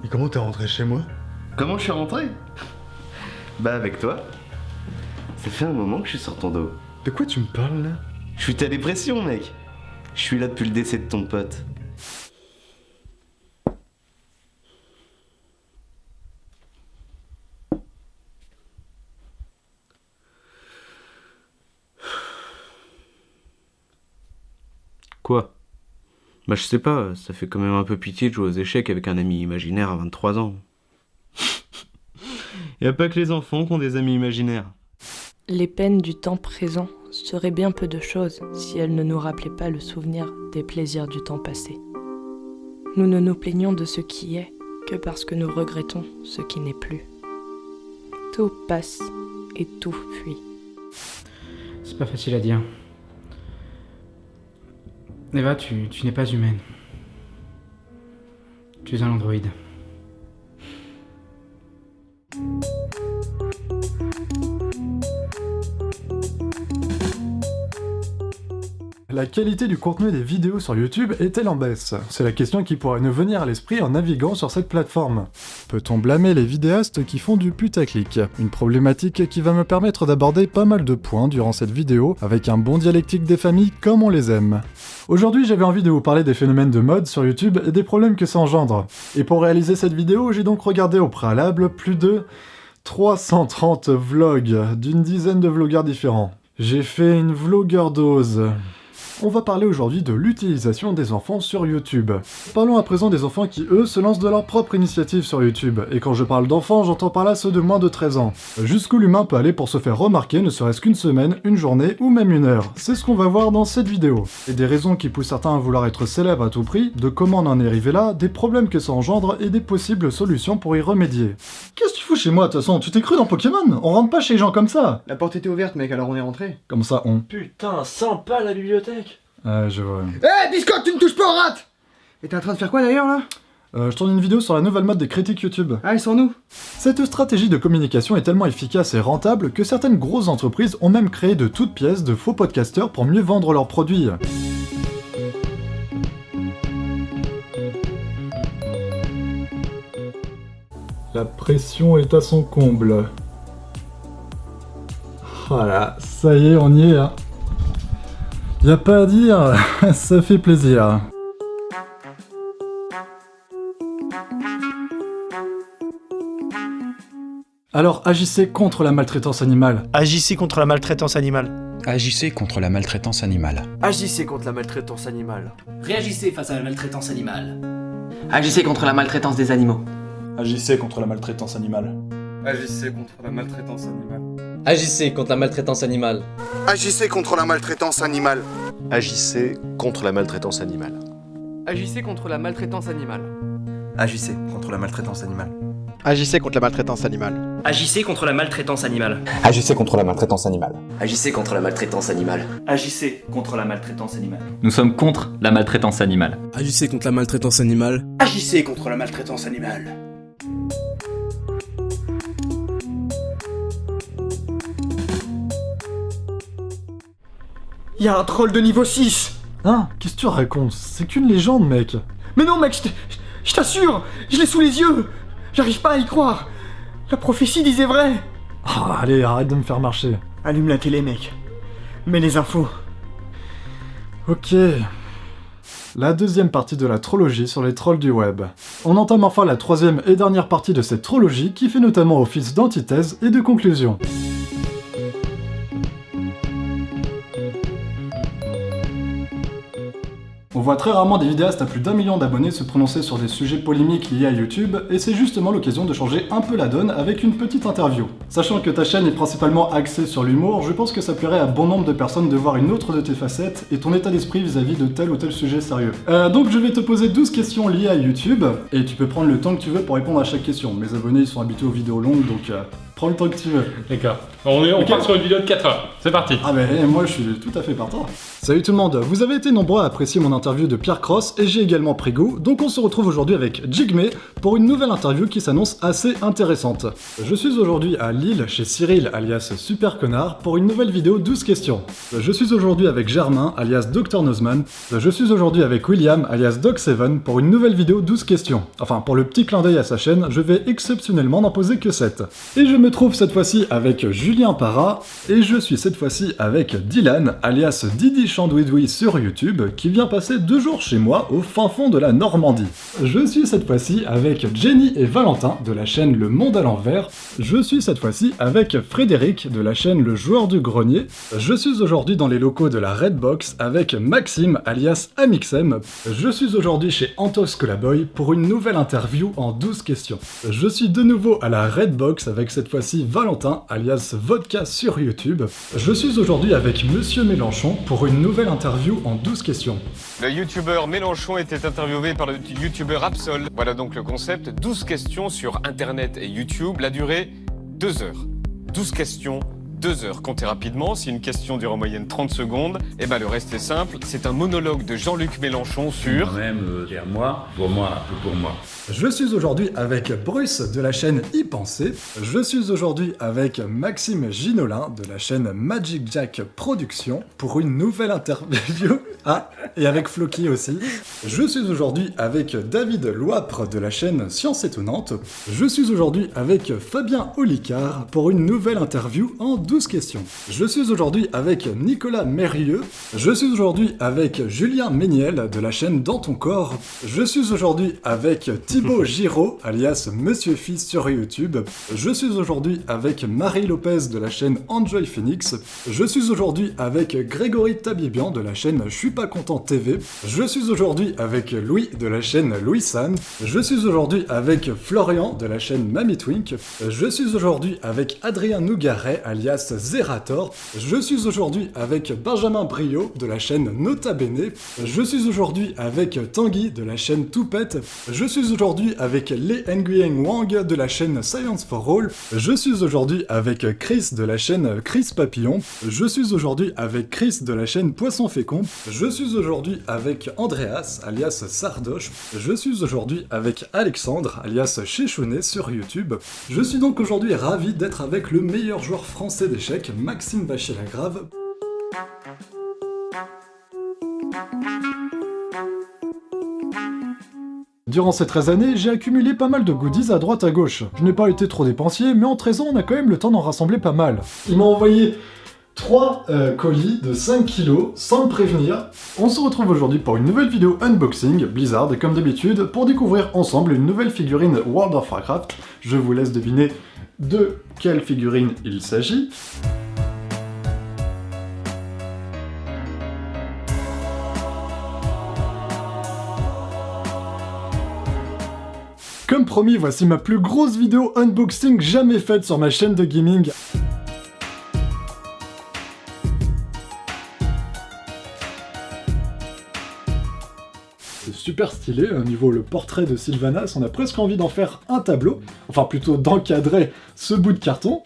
Et comment t'es rentré chez moi? Comment je suis rentré? Bah avec toi. Ça fait un moment que je suis sur ton dos. De quoi tu me parles là? Je suis ta dépression mec. Je suis là depuis le décès de ton pote. Quoi? Bah je sais pas, ça fait quand même un peu pitié de jouer aux échecs avec un ami imaginaire à 23 ans. Y a pas que les enfants qui ont des amis imaginaires. Les peines du temps présent seraient bien peu de choses si elles ne nous rappelaient pas le souvenir des plaisirs du temps passé. Nous ne nous plaignons de ce qui est que parce que nous regrettons ce qui n'est plus. Tout passe et tout fuit. C'est pas facile à dire. Eva, tu n'es pas humaine. Tu es un androïde. La qualité du contenu des vidéos sur YouTube est-elle en baisse? C'est la question qui pourrait nous venir à l'esprit en naviguant sur cette plateforme. Peut-on blâmer les vidéastes qui font du putaclic? Une problématique qui va me permettre d'aborder pas mal de points durant cette vidéo, avec un bon dialectique des familles comme on les aime. Aujourd'hui, j'avais envie de vous parler des phénomènes de mode sur YouTube et des problèmes que ça engendre. Et pour réaliser cette vidéo, j'ai donc regardé au préalable plus de 330 vlogs d'une dizaine de vlogueurs différents. J'ai fait une vlogueur dose. On va parler aujourd'hui de l'utilisation des enfants sur YouTube. Parlons à présent des enfants qui, eux, se lancent de leur propre initiative sur YouTube. Et quand je parle d'enfants, j'entends par là ceux de moins de 13 ans. Jusqu'où l'humain peut aller pour se faire remarquer, ne serait-ce qu'une semaine, une journée ou même une heure. C'est ce qu'on va voir dans cette vidéo. Et des raisons qui poussent certains à vouloir être célèbres à tout prix, de comment on en est arrivé là, des problèmes que ça engendre et des possibles solutions pour y remédier. Qu'est-ce que tu fous chez moi de toute façon? Tu t'es cru dans Pokémon? On rentre pas chez les gens comme ça. La porte était ouverte, mec, alors on est rentré. Comme ça, on... Putain, sympa la bibliothèque. Je vois. Eh, Biscotte, tu ne touches pas aux rats! Et t'es en train de faire quoi d'ailleurs là? Je tourne une vidéo sur la nouvelle mode des critiques YouTube. Ah, ils sont nous. Cette stratégie de communication est tellement efficace et rentable que certaines grosses entreprises ont même créé de toutes pièces de faux podcasteurs pour mieux vendre leurs produits. La pression est à son comble. Voilà, ça y est, on y est. Hein. Y a pas à dire, ça fait plaisir. Alors, agissez contre la maltraitance animale. Agissez contre la maltraitance animale. Agissez contre la maltraitance animale. Agissez contre la maltraitance animale. Réagissez face à la maltraitance animale. Agissez contre la maltraitance des animaux. Agissez contre la maltraitance animale. Agissez contre la maltraitance animale. Agissez contre la maltraitance animale. Agissez contre la maltraitance animale. Agissez contre la maltraitance animale. Agissez contre la maltraitance animale. Agissez contre la maltraitance animale. Agissez contre la maltraitance animale. Agissez contre la maltraitance animale. Agissez contre la maltraitance animale. Agissez contre la maltraitance animale. Agissez contre la maltraitance animale. Nous sommes contre la maltraitance animale. Agissez contre la maltraitance animale. Agissez contre la maltraitance animale. Y'a un troll de niveau 6. Hein? Qu'est-ce que tu racontes? C'est qu'une légende, mec. Mais non, mec, je t'assure, je l'ai sous les yeux. J'arrive pas à y croire. La prophétie disait vrai. Ah, allez, arrête de me faire marcher. Allume la télé, mec. Mets les infos. Ok. La deuxième partie de la trologie sur les trolls du web. On entame enfin la troisième et dernière partie de cette trologie qui fait notamment office d'antithèse et de conclusion. On voit très rarement des vidéastes à plus d'1 million d'abonnés se prononcer sur des sujets polémiques liés à YouTube, et c'est justement l'occasion de changer un peu la donne avec une petite interview. Sachant que ta chaîne est principalement axée sur l'humour, je pense que ça plairait à bon nombre de personnes de voir une autre de tes facettes et ton état d'esprit vis-à-vis de tel ou tel sujet sérieux. Donc je vais te poser 12 questions liées à YouTube, et tu peux prendre le temps que tu veux pour répondre à chaque question. Mes abonnés ils sont habitués aux vidéos longues, donc prends le temps que tu veux. D'accord. On part sur une vidéo de 4 heures. C'est parti. Ah ben moi je suis tout à fait partant. Salut tout le monde, vous avez été nombreux à apprécier mon interview de Pierre Cross et j'ai également pris goût, donc on se retrouve aujourd'hui avec Jigme pour une nouvelle interview qui s'annonce assez intéressante. Je suis aujourd'hui à Lille chez Cyril alias Super Connard pour une nouvelle vidéo 12 questions. Je suis aujourd'hui avec Germain alias Dr Nozman. Je suis aujourd'hui avec William alias Doc7 pour une nouvelle vidéo 12 questions. Enfin pour le petit clin d'œil à sa chaîne, je vais exceptionnellement n'en poser que 7. Et je me trouve cette fois-ci avec Julien Parra et je suis cette fois-ci avec Dylan alias Didi Chandouidoui sur YouTube qui vient passer 2 jours chez moi au fin fond de la Normandie. Je suis cette fois-ci avec Jenny et Valentin de la chaîne Le Monde à l'envers. Je suis cette fois-ci avec Frédéric de la chaîne Le Joueur du Grenier. Je suis aujourd'hui dans les locaux de la Redbox avec Maxime alias Amixem. Je suis aujourd'hui chez Antos Colaboy pour une nouvelle interview en 12 questions. Je suis de nouveau à la Redbox avec cette fois-ci Valentin alias Vodka sur YouTube. Je suis aujourd'hui avec Monsieur Mélenchon pour une nouvelle interview en 12 questions. Le youtubeur Mélenchon était interviewé par le youtubeur Absol. Voilà donc le concept, 12 questions sur internet et YouTube, la durée 2 heures. 12 questions, 2 heures. Comptez rapidement, si une question dure en moyenne 30 secondes, eh ben le reste est simple, c'est un monologue de Jean-Luc Mélenchon sur... Même vers moi, pour moi, un peu pour moi. Je suis aujourd'hui avec Bruce de la chaîne Y Penser. Je suis aujourd'hui avec Maxime Ginolin de la chaîne Magic Jack Productions pour une nouvelle interview. Ah, et avec Floki aussi. Je suis aujourd'hui avec David Loipre de la chaîne Science Étonnante. Je suis aujourd'hui avec Fabien Olicard pour une nouvelle interview en 12 questions. Je suis aujourd'hui avec Nicolas Mérieux. Je suis aujourd'hui avec Julien Méniel de la chaîne Dans ton corps. Je suis aujourd'hui avec Thibaut Giraud, alias Monsieur Fils sur YouTube. Je suis aujourd'hui avec Marie Lopez de la chaîne Enjoy Phoenix. Je suis aujourd'hui avec Grégory Tabibian de la chaîne Je suis pas content TV. Je suis aujourd'hui avec Louis de la chaîne Louis San. Je suis aujourd'hui avec Florian de la chaîne Mamie Twink. Je suis aujourd'hui avec Adrien Nougaret alias Zerator. Je suis aujourd'hui avec Benjamin Brio de la chaîne Nota Bene. Je suis aujourd'hui avec Tanguy de la chaîne Toupette. Je suis aujourd'hui avec Lei Nguyen Wang de la chaîne Science for All. Je suis aujourd'hui avec Chris de la chaîne Chris Papillon. Je suis aujourd'hui avec Chris de la chaîne Poisson Fécond. Je suis aujourd'hui avec Andreas alias Sardoche. Je suis aujourd'hui avec Alexandre alias Chechounet sur YouTube. Je suis donc aujourd'hui ravi d'être avec le meilleur joueur français d'échecs, Maxime Vachier-Lagrave. Durant ces 13 années, j'ai accumulé pas mal de goodies à droite à gauche. Je n'ai pas été trop dépensier, mais en 13 ans, on a quand même le temps d'en rassembler pas mal. Il m'a envoyé 3 colis de 5 kilos sans me prévenir. On se retrouve aujourd'hui pour une nouvelle vidéo unboxing Blizzard, comme d'habitude, pour découvrir ensemble une nouvelle figurine World of Warcraft. Je vous laisse deviner de quelle figurine il s'agit. Comme promis, voici ma plus grosse vidéo unboxing jamais faite sur ma chaîne de gaming. C'est super stylé, au niveau le portrait de Sylvanas, on a presque envie d'en faire un tableau, enfin plutôt d'encadrer ce bout de carton.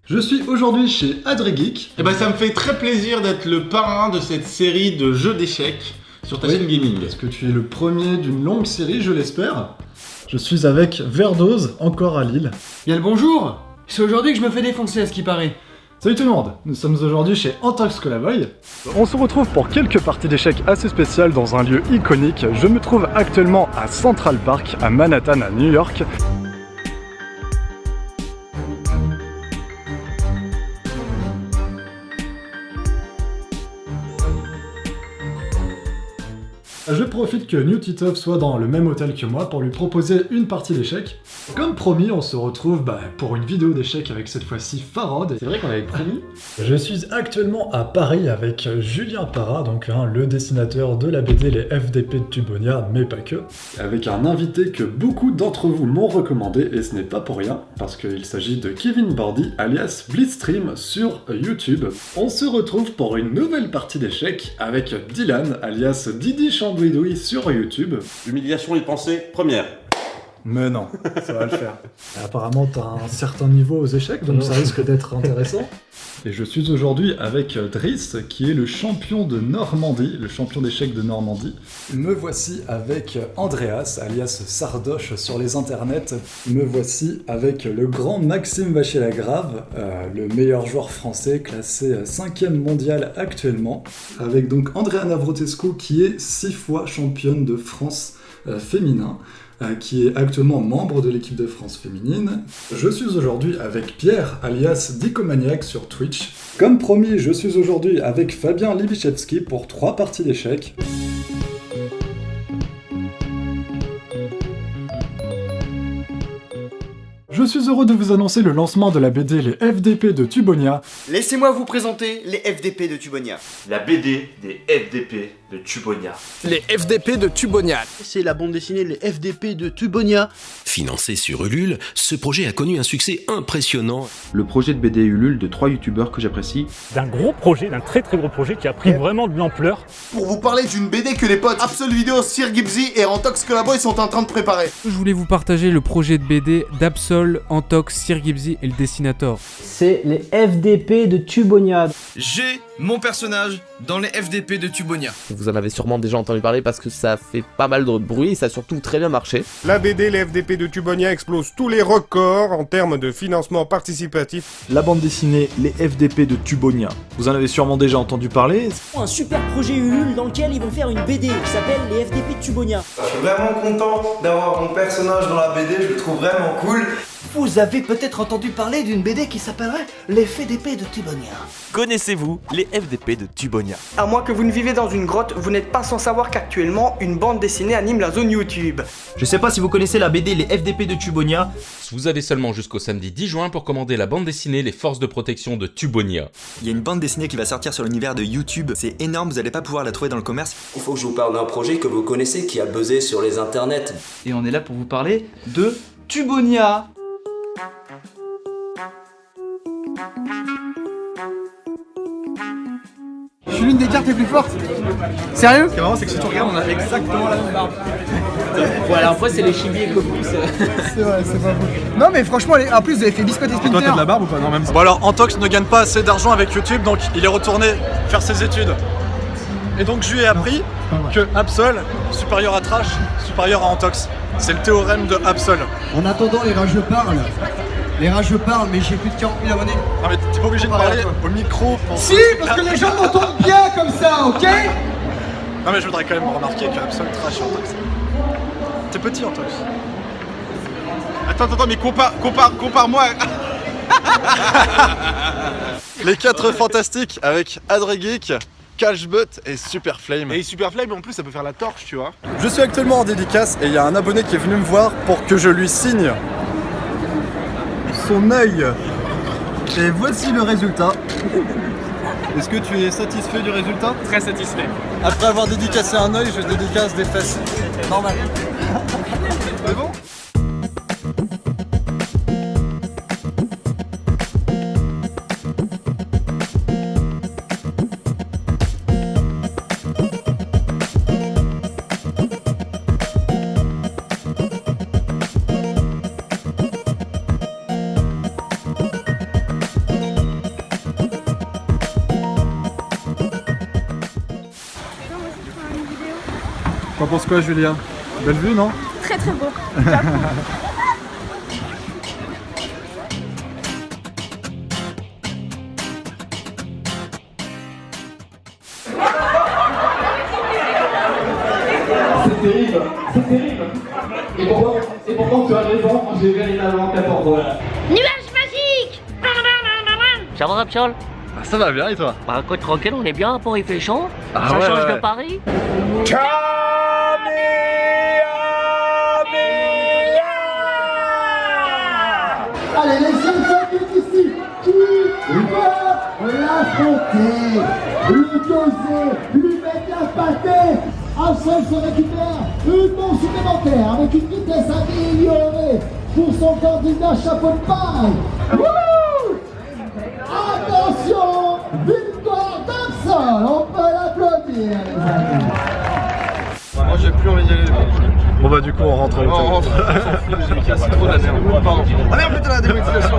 Je suis aujourd'hui chez AdriGeek. Et bah ça me fait très plaisir d'être le parrain de cette série de jeux d'échecs sur ta chaîne gaming. Parce que tu es le premier d'une longue série, je l'espère. Je suis avec Verdose, encore à Lille. Bien le bonjour. C'est aujourd'hui que je me fais défoncer à ce qui paraît. Salut tout le monde, nous sommes aujourd'hui chez Antox Colaboy. On se retrouve pour quelques parties d'échecs assez spéciales dans un lieu iconique. Je me trouve actuellement à Central Park, à Manhattan, à New York. Je profite que New Titov soit dans le même hôtel que moi pour lui proposer une partie d'échecs. Comme promis, on se retrouve pour une vidéo d'échecs avec cette fois-ci Farod. C'est vrai qu'on avait promis. Je suis actuellement à Paris avec Julien Parra, donc le dessinateur de la BD Les FDP de Tubonia, mais pas que. Avec un invité que beaucoup d'entre vous m'ont recommandé, et ce n'est pas pour rien, parce qu'il s'agit de Kevin Bordy, alias Blitzstream sur YouTube. On se retrouve pour une nouvelle partie d'échecs avec Dylan, alias Didi Chambouidoui sur YouTube. L'humiliation y pensée première. Mais non, ça va le faire. Et apparemment, t'as un certain niveau aux échecs, donc ça risque d'être intéressant. Et je suis aujourd'hui avec Driss, qui est le champion de Normandie, le champion d'échecs de Normandie. Me voici avec Andreas, alias Sardoche sur les internets. Me voici avec le grand Maxime Vachier-Lagrave, le meilleur joueur français, classé 5e mondial actuellement. Avec donc Andrea Navrotescu, qui est 6 fois championne de France féminin. Qui est actuellement membre de l'équipe de France féminine. Je suis aujourd'hui avec Pierre, alias Dicomaniac sur Twitch. Comme promis, je suis aujourd'hui avec Fabien Libichevski pour 3 parties d'échecs. Je Je suis heureux de vous annoncer le lancement de la BD Les FDP de Tubonia. Laissez-moi vous présenter les FDP de Tubonia. La BD des FDP de Tubonia. Les FDP de Tubonia. C'est la bande dessinée Les FDP de Tubonia. Financé sur Ulule, ce projet a connu un succès impressionnant. Le projet de BD Ulule de 3 youtubeurs que j'apprécie. D'un gros projet, d'un très gros projet qui a pris vraiment de l'ampleur. Pour vous parler d'une BD que les potes Absol Vidéo, Sir Gibbsy et Rantox Collaboy sont en train de préparer. Je voulais vous partager le projet de BD d'Absol, Antox, Sir Gibbsy et le Dessinator. C'est les FDP de Tubonia. J'ai mon personnage dans les FDP de Tubonia. Vous en avez sûrement déjà entendu parler parce que ça fait pas mal de bruit et ça a surtout très bien marché. La BD Les FDP de Tubonia explose tous les records en termes de financement participatif. La bande dessinée Les FDP de Tubonia. Vous en avez sûrement déjà entendu parler. Un super projet Ulule dans lequel ils vont faire une BD qui s'appelle Les FDP de Tubonia. Je suis vraiment content d'avoir mon personnage dans la BD, je le trouve vraiment cool. Vous avez peut-être entendu parler d'une BD qui s'appellerait Les FDP de Tubonia. Connaissez-vous les FDP de Tubonia? À moins que vous ne vivez dans une grotte, vous n'êtes pas sans savoir qu'actuellement, une bande dessinée anime la zone YouTube. Je sais pas si vous connaissez la BD Les FDP de Tubonia. Vous avez seulement jusqu'au samedi 10 juin pour commander la bande dessinée Les Forces de Protection de Tubonia. Il y a une bande dessinée qui va sortir sur l'univers de YouTube, c'est énorme, vous allez pas pouvoir la trouver dans le commerce. Il faut que je vous parle d'un projet que vous connaissez qui a buzzé sur les internets. Et on est là pour vous parler de Tubonia. Je suis l'une des cartes les plus fortes. Sérieux? Ce qui est marrant, c'est que si tu regardes, on a exactement la même barbe. Voilà, après c'est les chibis et copus. C'est vrai, c'est pas fou. Non mais franchement, en plus vous avez fait biscotte et Splinter. Toi t'as de la barbe ou pas? Non, même. Bon alors, Antox ne gagne pas assez d'argent avec YouTube, donc il est retourné faire ses études. Et donc je lui ai appris que Absol, supérieur à Trash, supérieur à Antox. C'est le théorème de Absol. En attendant, les rageux parlent. Les rageux parlent, mais j'ai plus de 40 000 abonnés. Non mais t'es pas obligé de parler au micro pour... Si, parce que les gens m'entendent bien comme ça, ok? Non mais je voudrais quand même remarquer que Absol, Trash et Antox. T'es petit Antox. Attends, mais compare-moi. Les 4 fantastiques avec Adregeek, Cashbot et Superflame. Et Superflame en plus ça peut faire la torche, tu vois. Je suis actuellement en dédicace et il y a un abonné qui est venu me voir pour que je lui signe son œil. Et voici le résultat. Est-ce que tu es satisfait du résultat? Très satisfait. Après avoir dédicacé un œil, je dédicace des fesses. Normal. C'est bon? T'en penses quoi, Julia? Belle vue, non? Très beau. C'est terrible. Et pourtant tu as raison, j'ai véritablement 14 ans. Nuage magique. Ça va, Rapsol? Ça va bien et toi? Bah écoute, tranquille, on est bien, pour il fait chaud. Ah ça ouais, change ouais. de Paris. Allez, les jeunes sont ici. Qui veut l'affronter, lui doser, lui mettre la pâtée? Absol se récupère une mort supplémentaire avec une vitesse améliorée pour son candidat chapeau de paille. Wouhou! Attention, victoire d'Absol, on peut l'applaudir les amis. Moi j'ai plus envie d'y aller. Bon bah du coup on rentre. On rentre. J'ai cassé trop de la merde. Pardon. Allez on fait de la démonétisation.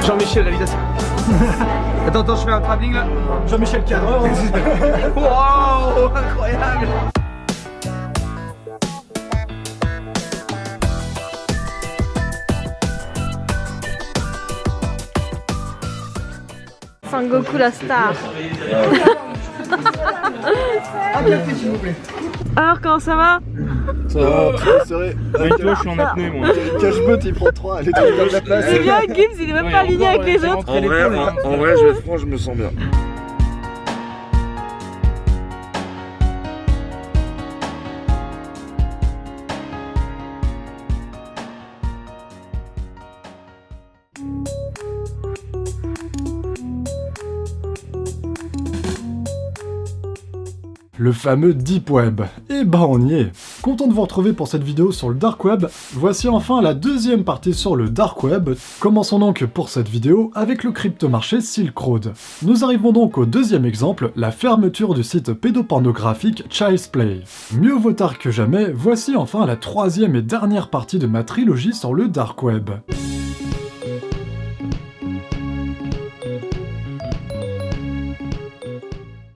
Jean-Michel, réalisation. Attends, je fais un travelling là. Jean-Michel cadreur. Wow, incroyable. Sangoku la star. Alors comment ça va? Ça va, serré. Avec toi, je suis en apnée, moi. Cache-bot, il prend 3, elle est dans la place. C'est bien, Gibbs, il est même pas aligné avec les autres. En vrai, je vais être franc, je me sens bien. Le fameux Deep Web. Et bah on y est. Content de vous retrouver pour cette vidéo sur le Dark Web. Voici enfin la deuxième partie sur le Dark Web. Commençons donc pour cette vidéo avec le cryptomarché Silk Road. Nous arrivons donc au deuxième exemple, la fermeture du site pédopornographique Child's Play. Mieux vaut tard que jamais, voici enfin la troisième et dernière partie de ma trilogie sur le Dark Web.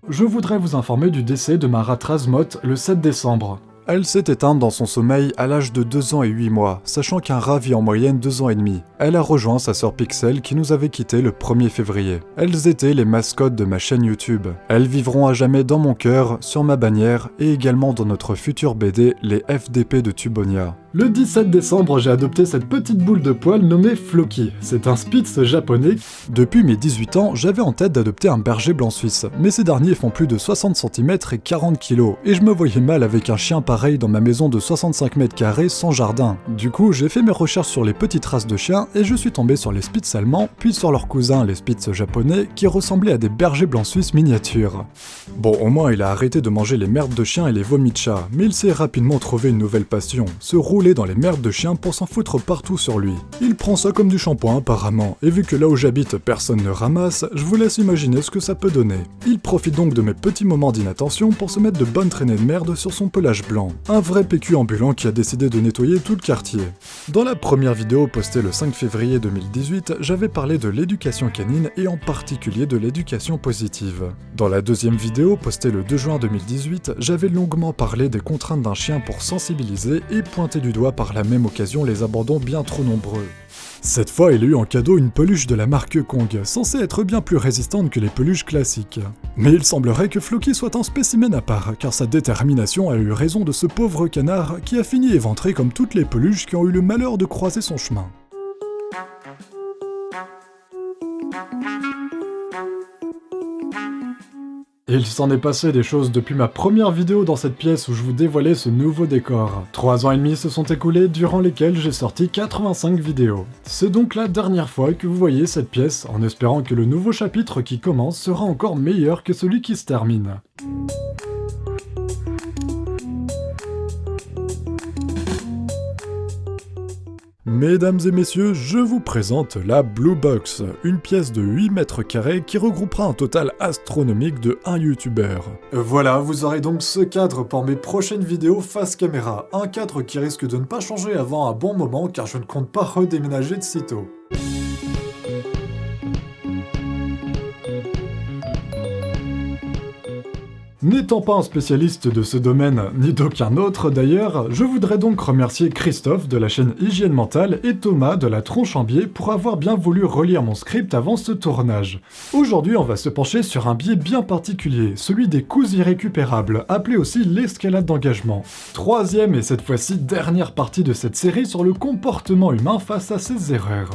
Je voudrais vous informer du décès de ma rat Razmot le 7 décembre. Elle s'est éteinte dans son sommeil à l'âge de 2 ans et 8 mois, sachant qu'un rat vit en moyenne 2 ans et demi. Elle a rejoint sa sœur Pixel qui nous avait quittés le 1er février. Elles étaient les mascottes de ma chaîne YouTube. Elles vivront à jamais dans mon cœur, sur ma bannière et également dans notre futur BD, les FDP de Tubonia. Le 17 décembre, j'ai adopté cette petite boule de poil nommée Floki. C'est un Spitz japonais. Depuis mes 18 ans, j'avais en tête d'adopter un berger blanc suisse, mais ces derniers font plus de 60 cm et 40 kg, et je me voyais mal avec un chien pareil dans ma maison de 65 mètres carrés sans jardin. Du coup, j'ai fait mes recherches sur les petites races de chiens et je suis tombé sur les Spitz allemands, puis sur leurs cousins, les Spitz japonais, qui ressemblaient à des bergers blancs suisses miniatures. Bon, au moins il a arrêté de manger les merdes de chiens et les vomis de chats, mais il s'est rapidement trouvé une nouvelle passion, se rouler dans les merdes de chiens pour s'en foutre partout sur lui. Il prend ça comme du shampoing apparemment, et vu que là où j'habite personne ne ramasse, je vous laisse imaginer ce que ça peut donner. Il profite donc de mes petits moments d'inattention pour se mettre de bonnes traînées de merde sur son pelage blanc. Un vrai PQ ambulant qui a décidé de nettoyer tout le quartier. Dans la première vidéo postée le 5 février 2018, j'avais parlé de l'éducation canine et en particulier de l'éducation positive. Dans la deuxième vidéo postée le 2 juin 2018, j'avais longuement parlé des contraintes d'un chien pour sensibiliser et pointer du doigt par la même occasion les abandons bien trop nombreux. Cette fois, il a eu en cadeau une peluche de la marque Kong, censée être bien plus résistante que les peluches classiques. Mais il semblerait que Floki soit un spécimen à part, car sa détermination a eu raison de ce pauvre canard qui a fini éventré comme toutes les peluches qui ont eu le malheur de croiser son chemin. Il s'en est passé des choses depuis ma première vidéo dans cette pièce où je vous dévoilais ce nouveau décor. 3 ans et demi se sont écoulés durant lesquels j'ai sorti 85 vidéos. C'est donc la dernière fois que vous voyez cette pièce, en espérant que le nouveau chapitre qui commence sera encore meilleur que celui qui se termine. Mesdames et messieurs, je vous présente la Blue Box, une pièce de 8 mètres carrés qui regroupera un total astronomique de 1 youtubeur. Voilà, vous aurez donc ce cadre pour mes prochaines vidéos face caméra, un cadre qui risque de ne pas changer avant un bon moment car je ne compte pas redéménager de sitôt. N'étant pas un spécialiste de ce domaine, ni d'aucun autre d'ailleurs, je voudrais donc remercier Christophe de la chaîne Hygiène Mentale et Thomas de la Tronche en Biais pour avoir bien voulu relire mon script avant ce tournage. Aujourd'hui, on va se pencher sur un biais bien particulier, celui des coûts irrécupérables, appelé aussi l'escalade d'engagement. Troisième et cette fois-ci dernière partie de cette série sur le comportement humain face à ses erreurs.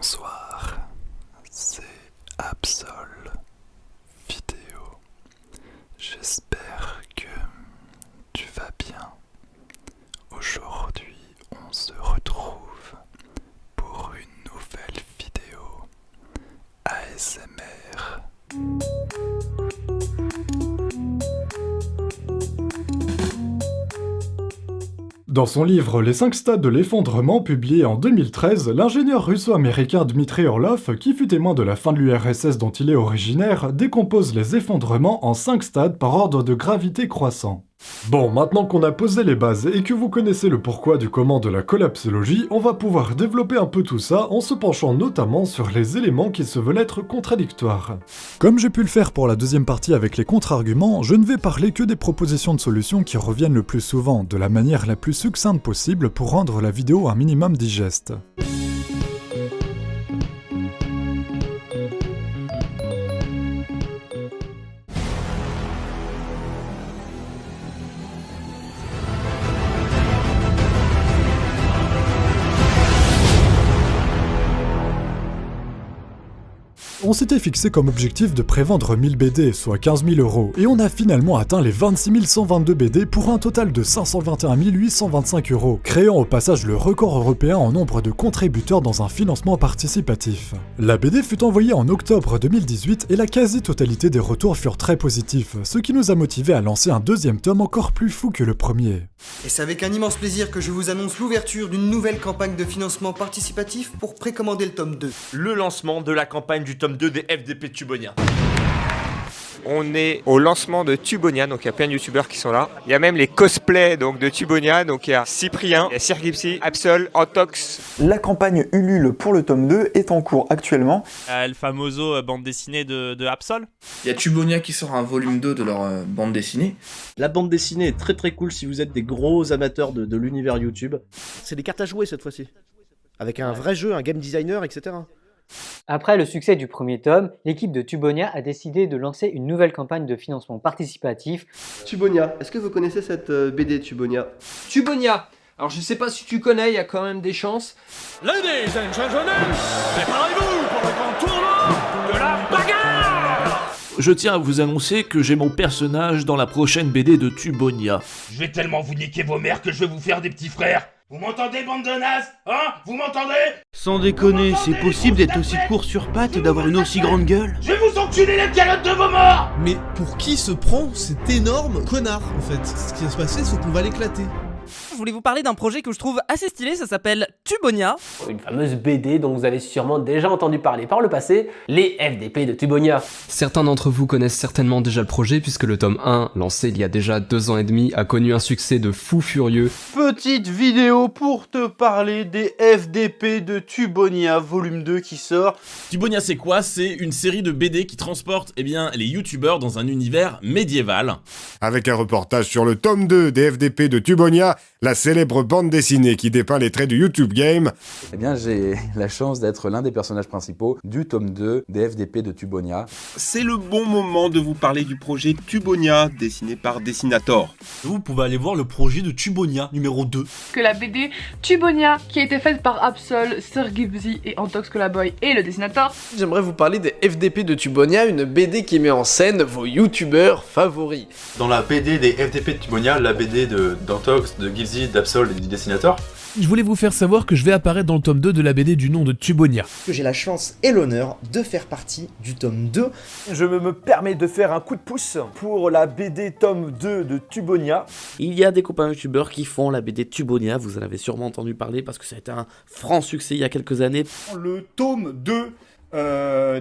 Bonsoir, c'est Absol Vidéo. J'espère que tu vas bien. Aujourd'hui, on se retrouve pour une nouvelle vidéo ASMR. Dans son livre Les 5 stades de l'effondrement, publié en 2013, l'ingénieur russo-américain Dmitri Orlov, qui fut témoin de la fin de l'URSS dont il est originaire, décompose les effondrements en 5 stades par ordre de gravité croissant. Bon, maintenant qu'on a posé les bases et que vous connaissez le pourquoi du comment de la collapsologie, on va pouvoir développer un peu tout ça en se penchant notamment sur les éléments qui se veulent être contradictoires. Comme j'ai pu le faire pour la deuxième partie avec les contre-arguments, je ne vais parler que des propositions de solutions qui reviennent le plus souvent, de la manière la plus succincte possible pour rendre la vidéo un minimum digeste. On s'était fixé comme objectif de prévendre 1000 BD, soit 15 000 €, et on a finalement atteint les 26 122 BD pour un total de 521 825 €, créant au passage le record européen en nombre de contributeurs dans un financement participatif. La BD fut envoyée en octobre 2018 et la quasi-totalité des retours furent très positifs, ce qui nous a motivés à lancer un deuxième tome encore plus fou que le premier. Et c'est avec un immense plaisir que je vous annonce l'ouverture d'une nouvelle campagne de financement participatif pour précommander le tome 2. Le lancement de la campagne du tome 2 des FDP de Tubonia. On est au lancement de Tubonia, donc il y a plein de youtubeurs qui sont là. Il y a même les cosplays donc, de Tubonia, donc il y a Cyprien, il y a Sirgipsy, Absol, Antox. La campagne Ulule pour le tome 2 est en cours actuellement. El famoso bande dessinée de Absol. Il y a Tubonia qui sort un volume 2 de leur bande dessinée. La bande dessinée est très très cool si vous êtes des gros amateurs de l'univers YouTube. C'est des cartes à jouer cette fois-ci. Avec un vrai jeu, un game designer, etc. Après le succès du premier tome, l'équipe de Tubonia a décidé de lancer une nouvelle campagne de financement participatif. Tubonia, est-ce que vous connaissez cette BD Tubonia? Tubonia, alors je sais pas si tu connais, il y a quand même des chances. Ladies and gentlemen, préparez-vous pour le grand tournoi de la bagarre. Je tiens à vous annoncer que j'ai mon personnage dans la prochaine BD de Tubonia. Je vais tellement vous niquer vos mères que je vais vous faire des petits frères. Vous m'entendez, bande de nazes? Hein? Vous m'entendez? Sans déconner, c'est possible d'être aussi court sur pattes et d'avoir une aussi grande gueule? Je vais vous enculer les calottes de vos morts! Mais pour qui se prend cet énorme connard, en fait? Ce qui va se passer, c'est qu'on va l'éclater. Je voulais vous parler d'un projet que je trouve assez stylé, ça s'appelle Tubonia. Une fameuse BD dont vous avez sûrement déjà entendu parler par le passé, les FDP de Tubonia. Certains d'entre vous connaissent certainement déjà le projet puisque le tome 1, lancé il y a déjà 2 ans et demi, a connu un succès de fou furieux. Petite vidéo pour te parler des FDP de Tubonia, volume 2 qui sort. Tubonia c'est quoi? C'est une série de BD qui transporte les youtubeurs dans un univers médiéval. Avec un reportage sur le tome 2 des FDP de Tubonia, la célèbre bande dessinée qui dépeint les traits du YouTube Game. Eh bien, j'ai la chance d'être l'un des personnages principaux du tome 2 des FDP de Tubonia. C'est le bon moment de vous parler du projet Tubonia, dessiné par Dessinator. Vous pouvez aller voir le projet de Tubonia numéro 2. Que la BD Tubonia, qui a été faite par Absol, Sirgipsy et Antox Colaboy et le Dessinator. J'aimerais vous parler des FDP de Tubonia, une BD qui met en scène vos youtubeurs favoris. Dans la BD des FDP de Tubonia, la BD d'Antox, de Gipsy, d'Absol et du Dessinator. Je voulais vous faire savoir que je vais apparaître dans le tome 2 de la BD du nom de Tubonia. Que j'ai la chance et l'honneur de faire partie du tome 2. Je me permets de faire un coup de pouce pour la BD tome 2 de Tubonia. Il y a des copains youtubeurs qui font la BD Tubonia, vous en avez sûrement entendu parler parce que ça a été un franc succès il y a quelques années. Le tome 2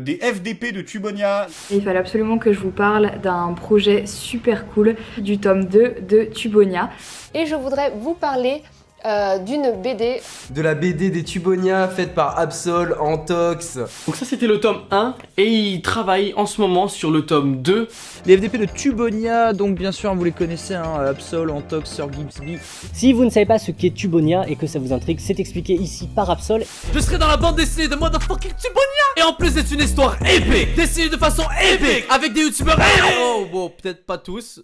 des FDP de Tubonia. Il fallait absolument que je vous parle d'un projet super cool du tome 2 de Tubonia. Et je voudrais vous parler d'une BD. De la BD des Tubonia faite par Absol, Antox. Donc ça c'était le tome 1 et il travaille en ce moment sur le tome 2. Les FDP de Tubonia, donc bien sûr vous les connaissez, Absol, Antox, Sirgipsy. Si vous ne savez pas ce qu'est Tubonia et que ça vous intrigue, c'est expliqué ici par Absol. Je serai dans la bande dessinée de motherfucking Tubonia. Et en plus c'est une histoire épique, dessinée de façon épique, avec des youtubeurs héros. Bon, peut-être pas tous.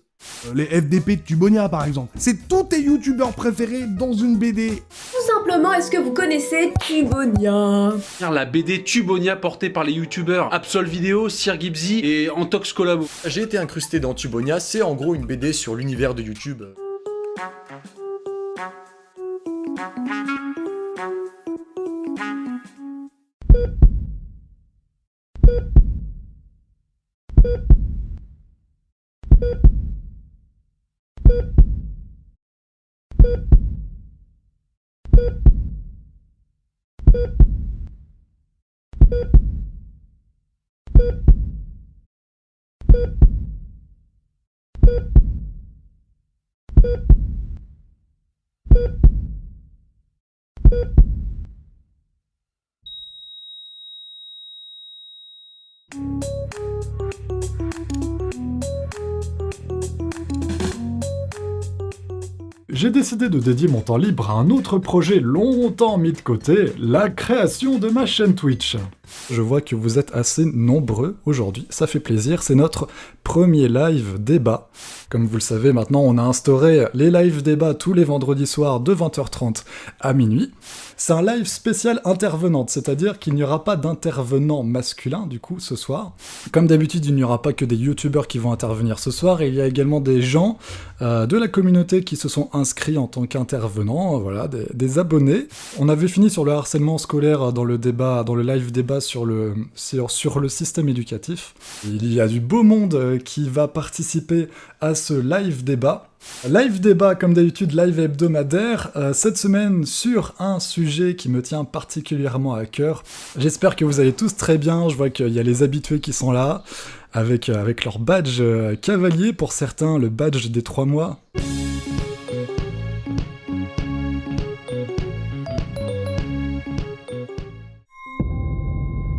Les FDP de Tubonia par exemple. C'est tous tes youtubeurs préférés dans une BD. Tout simplement, est-ce que vous connaissez Tubonia? La BD Tubonia portée par les youtubeurs Absol Vidéo, Sirgipsy et Antox Collabo. J'ai été incrusté dans Tubonia, c'est en gros une BD sur l'univers de YouTube. j'ai décidé de dédier mon temps libre à un autre projet longtemps mis de côté, la création de ma chaîne Twitch. Je vois que vous êtes assez nombreux aujourd'hui, ça fait plaisir, c'est notre premier live débat. Comme vous le savez, maintenant on a instauré les live débats tous les vendredis soirs de 20h30 à minuit. C'est un live spécial intervenante, c'est-à-dire qu'il n'y aura pas d'intervenant masculin du coup ce soir. Comme d'habitude, il n'y aura pas que des youtubeurs qui vont intervenir ce soir, il y a également des gens de la communauté qui se sont inscrits en tant qu'intervenants, voilà, des abonnés. On avait fini sur le harcèlement scolaire dans le live débat sur le système éducatif. Il y a du beau monde qui va participer à ce live débat. Live débat, comme d'habitude, live hebdomadaire, cette semaine sur un sujet qui me tient particulièrement à cœur. J'espère que vous allez tous très bien, je vois qu'il y a les habitués qui sont là, avec leur badge cavalier, pour certains, le badge des 3 mois.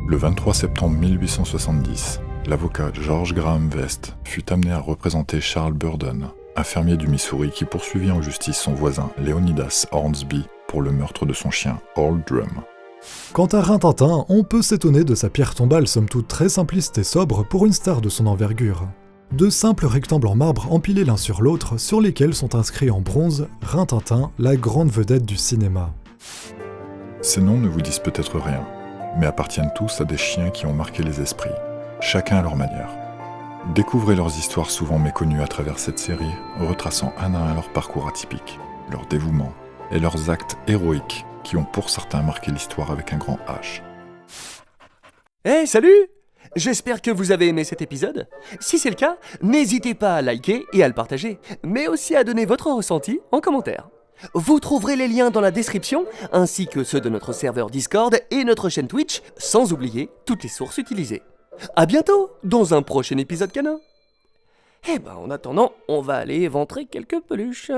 Le 23 septembre 1870, l'avocat George Graham West fut amené à représenter Charles Burdon, un fermier du Missouri qui poursuivit en justice son voisin Leonidas Hornsby pour le meurtre de son chien Old Drum. Quant à Rintintin, on peut s'étonner de sa pierre tombale somme toute très simpliste et sobre pour une star de son envergure. De simples rectangles en marbre empilés l'un sur l'autre, sur lesquels sont inscrits en bronze Rintintin, la grande vedette du cinéma. Ces noms ne vous disent peut-être rien, mais appartiennent tous à des chiens qui ont marqué les esprits, chacun à leur manière. Découvrez leurs histoires souvent méconnues à travers cette série, retraçant un à un leur parcours atypique, leur dévouement et leurs actes héroïques qui ont pour certains marqué l'histoire avec un grand H. Hey, salut! J'espère que vous avez aimé cet épisode. Si c'est le cas, n'hésitez pas à liker et à le partager, mais aussi à donner votre ressenti en commentaire. Vous trouverez les liens dans la description, ainsi que ceux de notre serveur Discord et notre chaîne Twitch, sans oublier toutes les sources utilisées. À bientôt dans un prochain épisode canin. En attendant, on va aller éventrer quelques peluches.